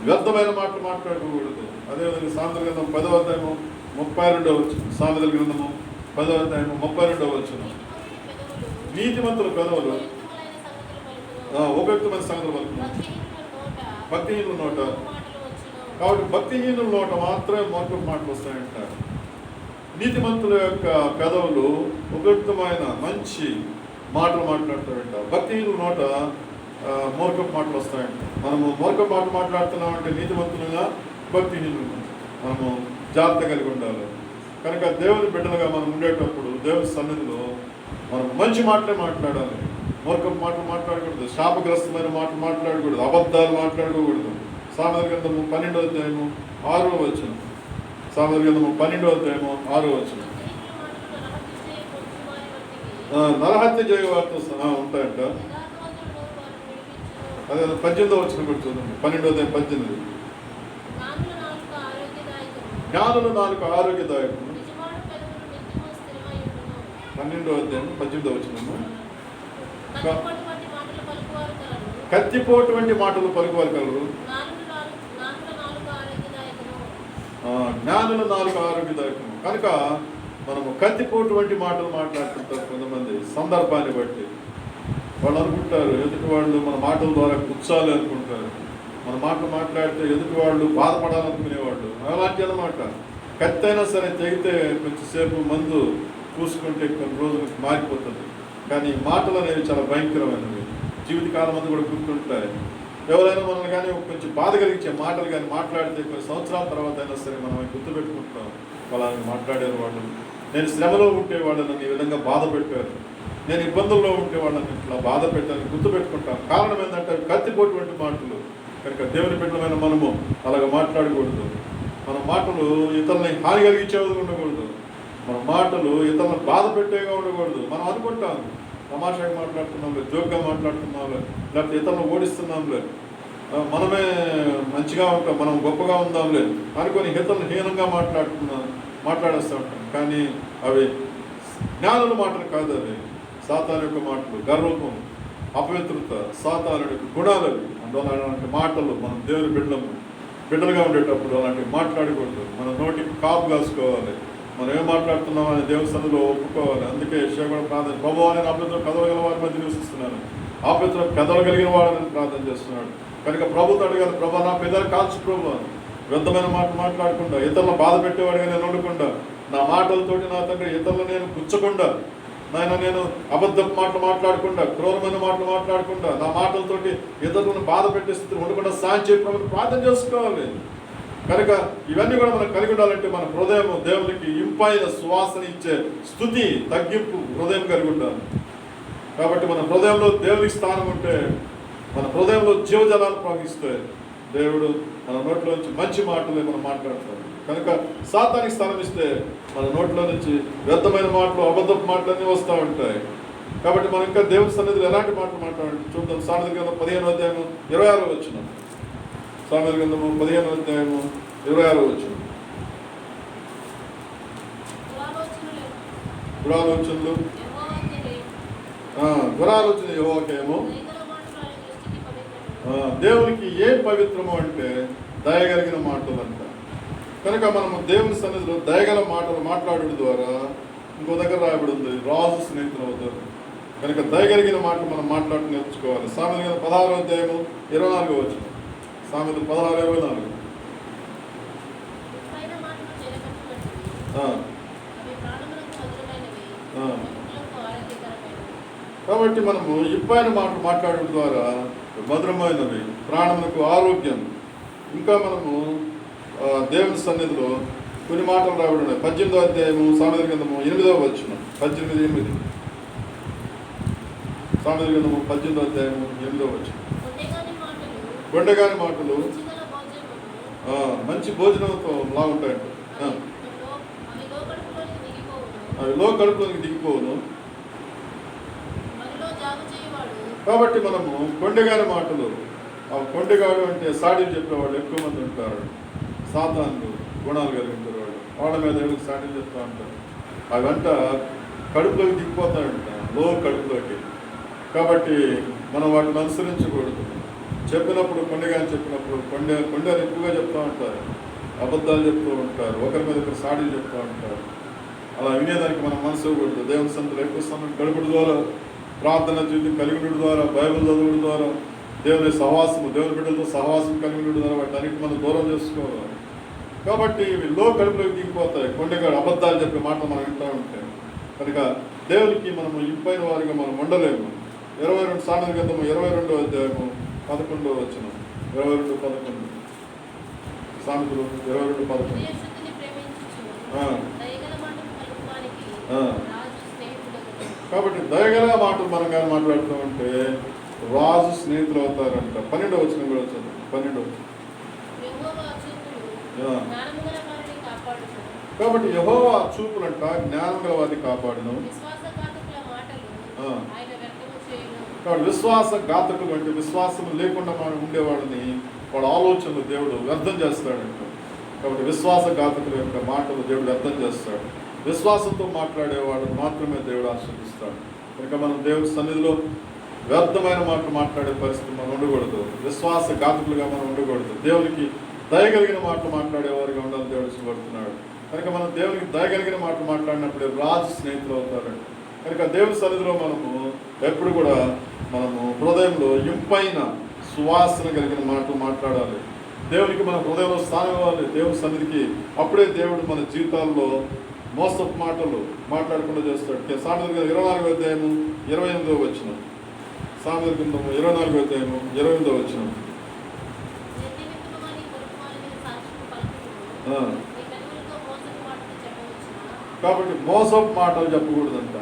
వ్యర్థమైన మాటలు మాట్లాడకూడదు. అదేవిధంగా సామెతల గ్రంథం 10వ అధ్యాయము 32వ వచనం, సామెతల గ్రంథము 10వ అధ్యాయము 32వ వచనం. నీతిమంతుల పెదవులు ఉపయుక్తమైన సంగతులు పలుకును, భక్తిహీనుల నోట. కాబట్టి భక్తిహీనుల నోట మాత్రమే మూర్ఖపు మాటలు వస్తాయంటారు. నీతిమంతుల యొక్క పెదవులు ఉపయుక్తమైన మంచి మాటలు మాట్లాడతారంట. భక్తిహీనుల నోట మూర్ఖపు మాటలు వస్తాయంట. మనము మూర్ఖపు మాటలు మాట్లాడుతున్నామంటే నీతిమంతులుగా భక్తిహీనులుగా మనము జాగ్రత్త కలిగి ఉండాలి. కనుక దేవుని బిడ్డలుగా మనం ఉండేటప్పుడు దేవుని సన్నిధిలో మనం మంచి మాటలే మాట్లాడాలి. మూర్ఖపు మాటలు మాట్లాడకూడదు, శాపగ్రస్తమైన మాటలు మాట్లాడకూడదు, అబద్ధాలు మాట్లాడుకోకూడదు. సామెతల గ్రంథము 12వ అధ్యాయము 6వ వచనం, సామెతల గ్రంథము 12వ అధ్యాయము 6వ వచనం. నరహత్య చేయవారితో ఉంటాయంట. అదే 18వ వచనం కూడా చూడండి, 12వ అధ్యాయం 18. జ్ఞానుల నాలుక ఆరోగ్యదాయకము. 12వ అధ్యాయం 18వ వచనము. కత్తిపోటు వంటి మాటలు పలుకువారు కలరు. జ్ఞానుల నాలుక ఆరోగ్యదాయకము. కనుక మనము కత్తిపోటు వంటి మాటలు మాట్లాడుతుంటారు కొంతమంది. సందర్భాన్ని బట్టి వాళ్ళు అనుకుంటారు ఎదుటి వాళ్ళు మన మాటల ద్వారా కూర్చోాలి అనుకుంటారు. మన మాటలు మాట్లాడితే ఎదుటి వాళ్ళు బాధపడాలనుకునేవాళ్ళు. అలాంటి అన్నమాట. కత్తి అయినా సరే తెగితే కొంచెంసేపు మందు పూసుకుంటే కొన్ని రోజులకు మారిపోతుంది. కానీ మాటలు అనేవి చాలా భయంకరమైనవి. జీవితకాలం అంతా కూడా గుర్తుంటాయి. ఎవరైనా మనల్ని కానీ కొంచెం బాధ కలిగించే మాటలు కానీ మాట్లాడితే కొన్ని సంవత్సరాల తర్వాత అయినా సరే మనం గుర్తుపెట్టుకుంటాం. వాళ్ళని మాట్లాడే వాళ్ళు, నేను శ్రమలో ఉంటే వాళ్ళని ఈ విధంగా బాధ పెట్టారు, నేను ఇబ్బందుల్లో ఉంటే వాళ్ళని ఇట్లా బాధ పెట్టాలని గుర్తుపెట్టుకుంటాను. కారణం ఏంటంటే కత్తిపోటువంటి మాటలు. కనుక దేవుని బిడ్డలమైన మనము అలాగ మాట్లాడకూడదు. మన మాటలు ఇతరులని హాని కలిగించేది ఉండకూడదు. మన మాటలు ఇతరులను బాధ పెట్టేగా ఉండకూడదు. మనం అనుకుంటాం తమాషాగా మాట్లాడుతున్నాంలే, జోక్గా మాట్లాడుతున్నాంలే, లేకపోతే ఇతరులను ఓడిస్తున్నాంలే, మనమే మంచిగా ఉంటాం, మనం గొప్పగా ఉందాంలే అనుకొని ఇతరులను హీనంగా మాట్లాడేస్తూ ఉంటాం. కానీ అవి జ్ఞానుల మాటలు కాదు, అవి సాతాను యొక్క మాటలు. గర్వము, అపవిత్రత, సాతాను యొక్క గుణాలు అవి. అందువల్ల అలాంటి మాటలు మనం దేవుని బిడ్డలుగా ఉండేటప్పుడు అలాంటివి మాట్లాడకూడదు. మన నోటికి కాపు కాసుకోవాలి. మనం ఏం మాట్లాడుతున్నాం అని దేవుని సన్నిధిలో ఒప్పుకోవాలి. అందుకే యెషయా ప్రార్థన, ప్రభువా నేను అపవిత్ర పెదవులు గల వారి మధ్య నివసిస్తున్నాను, అపవిత్ర పెదవులు కలిగిన వాడని ప్రార్థన చేస్తున్నాడు. కనుక ప్రభుతో అడగాలి, ప్రభు నా పెదవులు కాల్చు ప్రభు. వ్యర్థమైన మాటలు మాట్లాడకుండా, ఇతరులను బాధ పెట్టేవాడిగా నేను ఉండకుండా, నా మాటలతోటి నా తండ్రి ఇతరులు నేను గుచ్చకుండా, నేను అబద్ధపు మాటలు మాట్లాడకుండా, క్రూరమైన మాటలు మాట్లాడకుండా, నా మాటలతోటి ఇతరులను బాధ పెట్టే స్థితిని ఉండకుండా సాయం చేయడం ప్రార్థన చేసుకోవాలి. కనుక ఇవన్నీ కూడా మనం కలిగి ఉండాలంటే మన హృదయం దేవునికి ఇంపైన సువాసన ఇచ్చే స్తుతి, తగ్గింపు హృదయం కలిగి ఉండాలి. కాబట్టి మన హృదయంలో దేవునికి స్థానం ఉంటే, మన హృదయంలో జీవజలాలు ప్రవహిస్తే దేవుడు మన నోట్లో నుంచి మంచి మాటలే మనం మాట్లాడతాం. కనుక సాతానికి స్థానం ఇస్తే మన నోట్లో నుంచి వ్యర్థమైన మాటలు, అబద్ధపు మాటలన్నీ వస్తూ ఉంటాయి. కాబట్టి మనం ఇంకా దేవుని సన్నిధిలో ఎలాంటి మాటలు మాట్లాడాలి చూద్దాం. సామెతల గ్రంథం 15వ అధ్యాయము 26వ వచనం. సామెతల గ్రంథము 15వ అధ్యాయము 26వ వచనం. దురాలోచనలు యెహోవాకేమో, దేవునికి ఏం పవిత్రము అంటే దయగలిగిన మాటలు అంట. కనుక మనము దేవుని సన్నిధిలో దయగల మాటలు మాట్లాడడం ద్వారా, ఇంకో దగ్గర రాయబడి ఉంది, రాజు స్నేహితులు అవుతారు. కనుక దయగలిగిన మాటలు మనం మాట్లాడి నేర్చుకోవాలి. సామెతల 16వ అధ్యాయము 24వ వచనం. సామెతలు 16:24. కాబట్టి మనము ఇప్పైన మాటలు మాట్లాడడం ద్వారా మధురమైనవి, ప్రాణములకు ఆరోగ్యం. ఇంకా మనము దేవుని సన్నిధిలో కొన్ని మాటలు రాబడి ఉన్నాయి. 18వ అధ్యాయము సామెతల గ్రంథము 8వ వచనం. 18:8 సామెతల గ్రంథము 18వ అధ్యాయము 8వ వచనం. ఒంటెగాని మాటలు గొండెగాని మాటలు రుచిగల భోజనమును మంచి భోజనంతో లా ఉంటాయంట. అవి లోకడుపులోనికి దిగిపోవును. అవి లో కడుపులోకి దిగిపోవును. మనలో జాగు చేయువాడు కాబట్టి మనము కొండెగాని మాటలు, ఆ కొండెగాడు అంటే సాడీలు చెప్పేవాళ్ళు ఎక్కువ మంది ఉంటారు. సాతాను గుణాలు కలిగి ఉంటారు. వాళ్ళ మీద ఎవరికి సాడీలు చెప్తూ ఉంటారు. అవంట కడుపులోకి దిగిపోతాయంట, లో కడుపులోకి. కాబట్టి మనం వాటిని అనుసరించకూడదు. చెప్పినప్పుడు కొండెగాని చెప్పినప్పుడు కొండని ఎక్కువగా చెప్తూ ఉంటారు, అబద్ధాలు చెప్తూ ఉంటారు, ఒకరి మీద ఒకరు సాడీలు చెప్తూ ఉంటారు. అలా వినేదానికి మనం మనసు ఇవ్వకూడదు. దేవుని సన్నిధిలో ఎక్కువ సమయం గడుపుడు ద్వారా, ప్రార్థన జీవితం కలిగి ద్వారా, బైబిల్ చదువుడు ద్వారా, దేవుని సహవాసము, దేవుని బిడ్డలతో సహవాసం కలిగి ద్వారా వాటి అన్నిటి మనం దూరం చేసుకోవాలి. కాబట్టి ఇవి లో కడుపులోకి దిగిపోతాయి. కొండగాడు అబద్ధాలు చెప్పే మాటలు మనం వింటూ ఉంటాయి. కనుక దేవునికి మనము ఇంపైన వారిగా మనం ఉండలేము. 22 సామెతల గ్రంథము 22వ అధ్యాయము 11వ వచనం. 22:11 సామెతలు 22:11. హృదయశుద్ధిని ప్రేమించుచు దయగల మాటలు పలుకువానికి రాజు స్నేహితుడగును. కాబట్టి దయగల మాటలు మనం కానీ మాట్లాడుతూ ఉంటే రాజు స్నేహితులు అవుతారంట. 12వ వచనం కూడా చదువు. 12వ వచనం. యెహోవా చూపులు జ్ఞానముగల వారిని కాపాడును. కాబట్టి యెహోవా చూపులంట జ్ఞానం గల వారిని కాపాడును. విశ్వాసఘాతకుల మాటలు ఆయన వ్యర్థము చేయును. కాబట్టి విశ్వాసఘాతకులు అంటే విశ్వాసం లేకుండా మనం ఉండేవాడిని వాడు ఆలోచనలు దేవుడు వ్యర్థం చేస్తాడంట. కాబట్టి విశ్వాసఘాతకుల యొక్క మాటలు దేవుడు వ్యర్థం చేస్తాడు. విశ్వాసంతో మాట్లాడేవాడు మాత్రమే దేవుడు ఆశీర్వదిస్తాడు. కనుక మనం దేవుడి సన్నిధిలో వ్యర్థమైన మాటలు మాట్లాడే పరిస్థితి మనం ఉండకూడదు. విశ్వాసఘాతకులుగా మనం ఉండకూడదు. దేవునికి దయగలిగిన మాటలు మాట్లాడేవారుగా ఉండాలని దేవుడు ఇష్టపడుతున్నాడు. కనుక మనం దేవునికి దయగలిగిన మాటలు మాట్లాడినప్పుడు రాజు స్నేహితులు అవుతారండి. కనుక దేవుని సన్నిధిలో మనము ఎప్పుడు కూడా మనము హృదయంలో ఇంపైన సువాసన కలిగిన మాటలు మాట్లాడాలి. దేవునికి మన హృదయంలో స్థానం ఇవ్వాలి దేవుని సన్నిధికి. అప్పుడే దేవుడు మన జీవితాల్లో మోసపు మాటలు మాట్లాడకుండా చేస్తాడు. సామెతల గ్రంథం 24వ అధ్యాయము 28వ వచనం. సామెతల గ్రంథము 24వ అధ్యాయము 28వ వచనం. కాబట్టి మోసపు మాటలు చెప్పకూడదంట.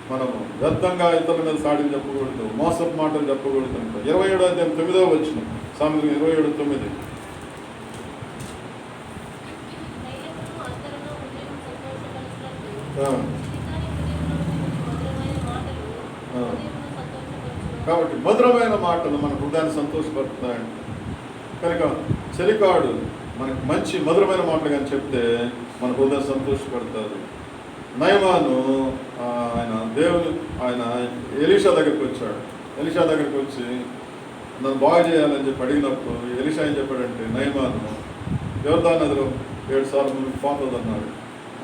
మనము వ్యర్థంగా ఇతరుల మీద సాడీలు చెప్పకూడదు, మోసపు మాటలు చెప్పకూడదంట. 27వ అధ్యాయం 9వ వచనం. సామెతలు 27:9. కాబట్టి మధురమైన మాటలు మన హృదయాన్ని సంతోషపడుతున్నాయంట. కనుక చెలికాడు మనకి మంచి మధురమైన మాటలు కానీ చెప్తే మన హృదయం సంతోషపడతారు. నయమాను ఆయన ఎలీషా దగ్గరికి వచ్చాడు. ఎలీషా దగ్గరికి వచ్చి నన్ను బాగు చేయాలని చెప్పి అడిగినప్పుడు ఎలీషా ఏం చెప్పాడంటే, నయమాను యోర్దాను నదిలో 7 సార్లు ముందుకు పోతుందన్నాడు.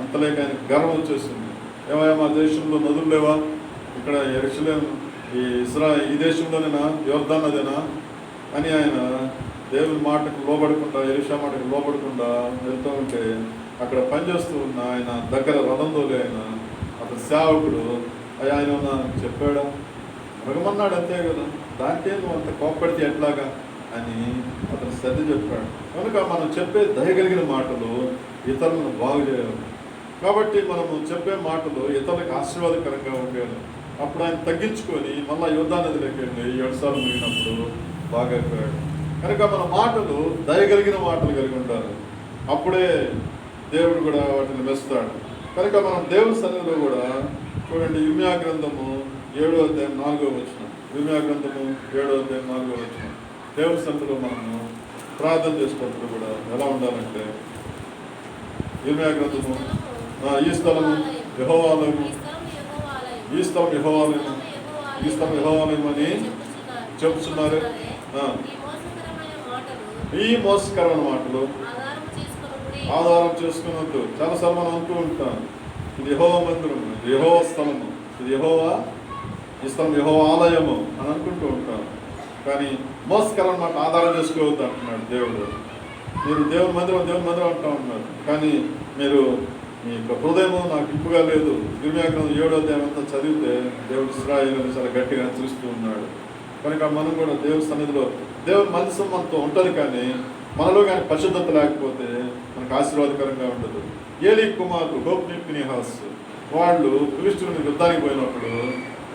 అంతలేక ఆయన గర్వం వచ్చేసింది. ఏమయ్యా మా దేశంలో నదులు లేవా? ఇక్కడ యెరూషలేం ఈ దేశంలోనేనా యోర్దాను నదేనా అని ఆయన దేవుని మాటకు లోబడకుండా, ఎలీషా మాటకు లోబడకుండా వెళ్తూ ఉంటే అక్కడ పనిచేస్తూ ఉన్న ఆయన దగ్గర రథంలోలే ఆయన అతని సేవకుడు ఆయన చెప్పాడా? అడగమన్నాడు అంతే కదా, దానికే నువ్వు అంత కోప్పడితే ఎట్లాగా అని అతను శ్రద్ధ చెప్పాడు. కనుక మనం చెప్పే దయగలిగిన మాటలు ఇతరులను బాగు చేయాలి. కాబట్టి మనము చెప్పే మాటలు ఇతరులకు ఆశీర్వాదకరంగా ఉండేది. అప్పుడు ఆయన తగ్గించుకొని మళ్ళీ యోర్దాను నదిలోకి వెళ్ళి 7 సార్లు మునిగినప్పుడు బాగా అయిపోయాడు. కనుక మన మాటలు దయగలిగిన మాటలు కలిగి ఉండాలి. అప్పుడే దేవుడు కూడా వాటిని మెస్తాడు. కనుక మనం దేవుని సన్నిధిలో కూడా చూడండి, ఇర్మియా గ్రంథము 7వ అధ్యాయం 4వ వచనం. ఇర్మియా గ్రంథము 7వ అధ్యాయం 4వ వచనం. దేవుని సన్నిధిలో మనము ప్రార్థన చేసినప్పుడు కూడా ఎలా ఉండాలంటే, ఇర్మియా గ్రంథము ఈ స్థలము యెహోవా ఆలయము, ఈ స్థలం యెహోవా ఆలయము, ఈ స్థలం యెహోవా ఆలయము అని చెప్తున్నారు. ఈ మోసకరమైన మాటలు ఆధారం చేసుకున్నట్టు చాలాసార్లు మనం అంటూ ఉంటాం, ఇది యెహోవా మందిరము, ఇది యెహోవా స్థలము, ఇది ఈ స్థలం యెహోవా ఆలయము అని అనుకుంటూ ఉంటాం. కానీ మోసకరమైన మాట ఆధారం చేసుకోవద్దు అంటున్నాడు దేవుడు. మీరు దేవుని మందిరం అంటూ ఉన్నారు, కానీ మీరు మీ యొక్క హృదయము నాకు ఇంపుగా లేదు. ఇర్మియా గ్రంథం 7వ అధ్యాయం అంతా చదివితే దేవుడు ఇశ్రాయేలును చాలా గట్టిగా హెచ్చరిస్తూ ఉన్నాడు. కనుక మనం కూడా దేవుని సన్నిధిలో దేవుని మనసు మనతో ఉంటుంది, కానీ మనలో కానీ పరిశుద్ధత లేకపోతే మనకు ఆశీర్వాదకరంగా ఉండదు. ఏలీ కుమారుడు హోప్ని ఫినెహాస్ వాళ్ళు ఫిలిష్తీయుల మీద యుద్ధానికి పోయినప్పుడు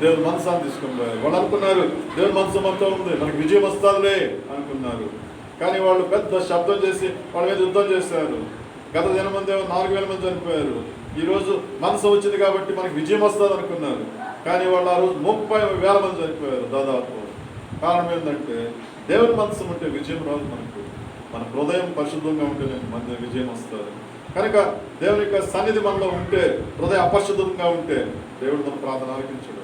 దేవుని మనసాన్ని తీసుకొని పోయారు. వాళ్ళు అనుకున్నారు దేవుని మనసు మొత్తం ఉంది, మనకి విజయం వస్తుందిలే అనుకున్నారు. కానీ వాళ్ళు పెద్ద శబ్దం చేసి వాళ్ళ మీద యుద్ధం చేశారు. గత దినమంది 4,000 మంది చనిపోయారు. ఈరోజు మనసు వచ్చింది కాబట్టి మనకి విజయం వస్తుంది అనుకున్నారు. కానీ వాళ్ళు ఆ రోజు 30,000 మంది చనిపోయారు దాదాపు. కారణం ఏంటంటే దేవుని మనసు ఉంటే విజయం రాదు మనకు. మన హృదయం పరిశుద్ధంగా ఉంటేనే మన విజయం వస్తుంది. కనుక దేవుని యొక్క సన్నిధి మనలో ఉంటే, హృదయ అపరిశుద్ధంగా ఉంటే దేవుడు మన ప్రార్థన ఆలకించడు.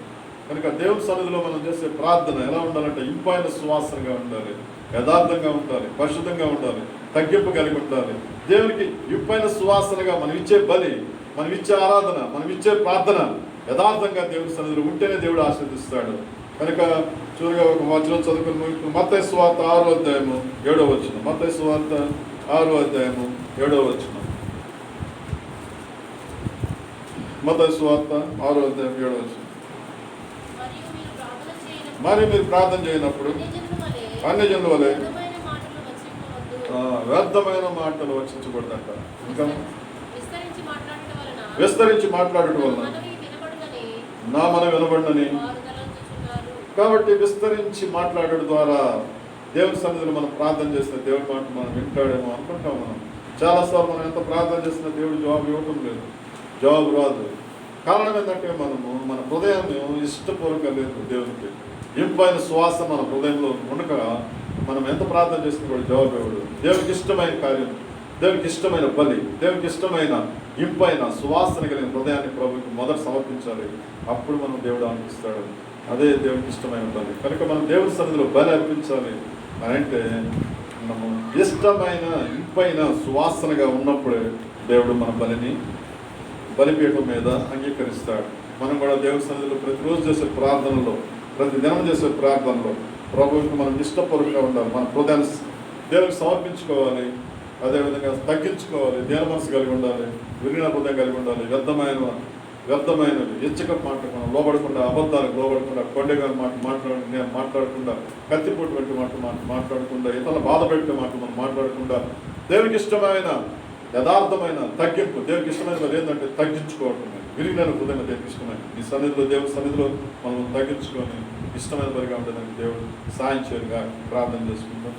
కనుక దేవుని సన్నిధిలో మనం చేసే ప్రార్థన ఎలా ఉండాలంటే ఇంపైన సువాసనగా ఉండాలి, యథార్థంగా ఉండాలి, పరిశుద్ధంగా ఉండాలి, తగ్గింపు కలిగి ఉండాలి. దేవునికి ఇంపైన సువాసనగా మనం ఇచ్చే బలి, మనం ఇచ్చే ఆరాధన, మనం ఇచ్చే ప్రార్థన యథార్థంగా దేవుని సన్నిధిలో ఉంటేనే దేవుడు ఆశీర్వదిస్తాడు. కనుక చూడగా ఒక వచనం చదువుకుని మత్తయి సువార్త 6వ అధ్యాయము 7వ వచనం. మత్తయి సువార్త 6వ అధ్యాయము 7వ వచనం. మత్తయి సువార్త 6వ అధ్యాయం 7వ వచనం. మరి మీరు ప్రార్థన చేయనప్పుడు అన్యజనుల వలె వ్యర్థమైన మాటలు వర్షించకూడదంట. ఇంకా విస్తరించి మాట్లాడటం వలన నా మనం వినబడినని. కాబట్టి విస్తరించి మాట్లాడడం ద్వారా దేవుని సన్నిధిలో మనం ప్రార్థన చేస్తే దేవుడి మాట మనం వింటాడేమో అనుకుంటాం. మనం చాలాసార్లు మనం ఎంత ప్రార్థన చేసినా దేవుడు జవాబు ఇవ్వటం లేదు, జవాబు రాదు. కారణం ఏంటంటే మనము మన హృదయాన్ని ఇష్టపూర్వకంగా లేదు దేవునికి. ఇంపైన సువాసన మన హృదయంలో ఉండక మనం ఎంత ప్రార్థన చేసినా కూడా జవాబు ఇవ్వడు. దేవునికి ఇష్టమైన కార్యం, దేవునికి ఇష్టమైన బలి, దేవునికి ఇష్టమైన ఇంపైన సువాసన కలిగిన హృదయాన్ని ప్రభుకి మొదట సమర్పించాలి. అప్పుడు మనం దేవుడు అనిపిస్తాడు. అదే దేవునికి ఇష్టమైన బలి. కనుక మనం దేవుని సన్నిధిలో బలి అర్పించాలి అని అంటే మనము ఇష్టమైన ఇంపైన సువాసనగా ఉన్నప్పుడే దేవుడు మన బలిపీఠం మీద అంగీకరిస్తాడు. మనం కూడా దేవుని సన్నిధిలో ప్రతిరోజు చేసే ప్రార్థనలో, ప్రతి దినం చేసే ప్రార్థనలో ప్రభువుకి మనం ఇష్టపూర్వకంగా ఉండాలి. మన హృదయాన్ని దేవునికి సమర్పించుకోవాలి, అదేవిధంగా తగ్గించుకోవాలి, దేన మనసు కలిగి ఉండాలి, విరిగిన హృదయం కలిగి ఉండాలి. వ్యర్థమైనవి ఇచ్చక మాటకు మనం లోబడకుండా, అబద్ధాలకు లోబడకుండా, కొండగా మాట్లాడకుండా, కత్తిపోటు పెట్టి మాట్లాడకుండా, ఇతరుల బాధ పెట్టే మాటలు మనం మాట్లాడకుండా, దేవునికి ఇష్టమైన యథార్థమైన తగ్గింపు, దేవునికి ఇష్టమైన మరి ఏంటంటే తగ్గించుకోవటం. విరిగిన హృదయం దేవునికి ఇష్టమైన ఈ సన్నిధిలో, దేవుని సన్నిధిలో మనం తగ్గించుకొని ఇష్టమైన పరిగా ఉండడానికి దేవుడు సాయం చేయగా ప్రార్థన చేసుకుంటాం.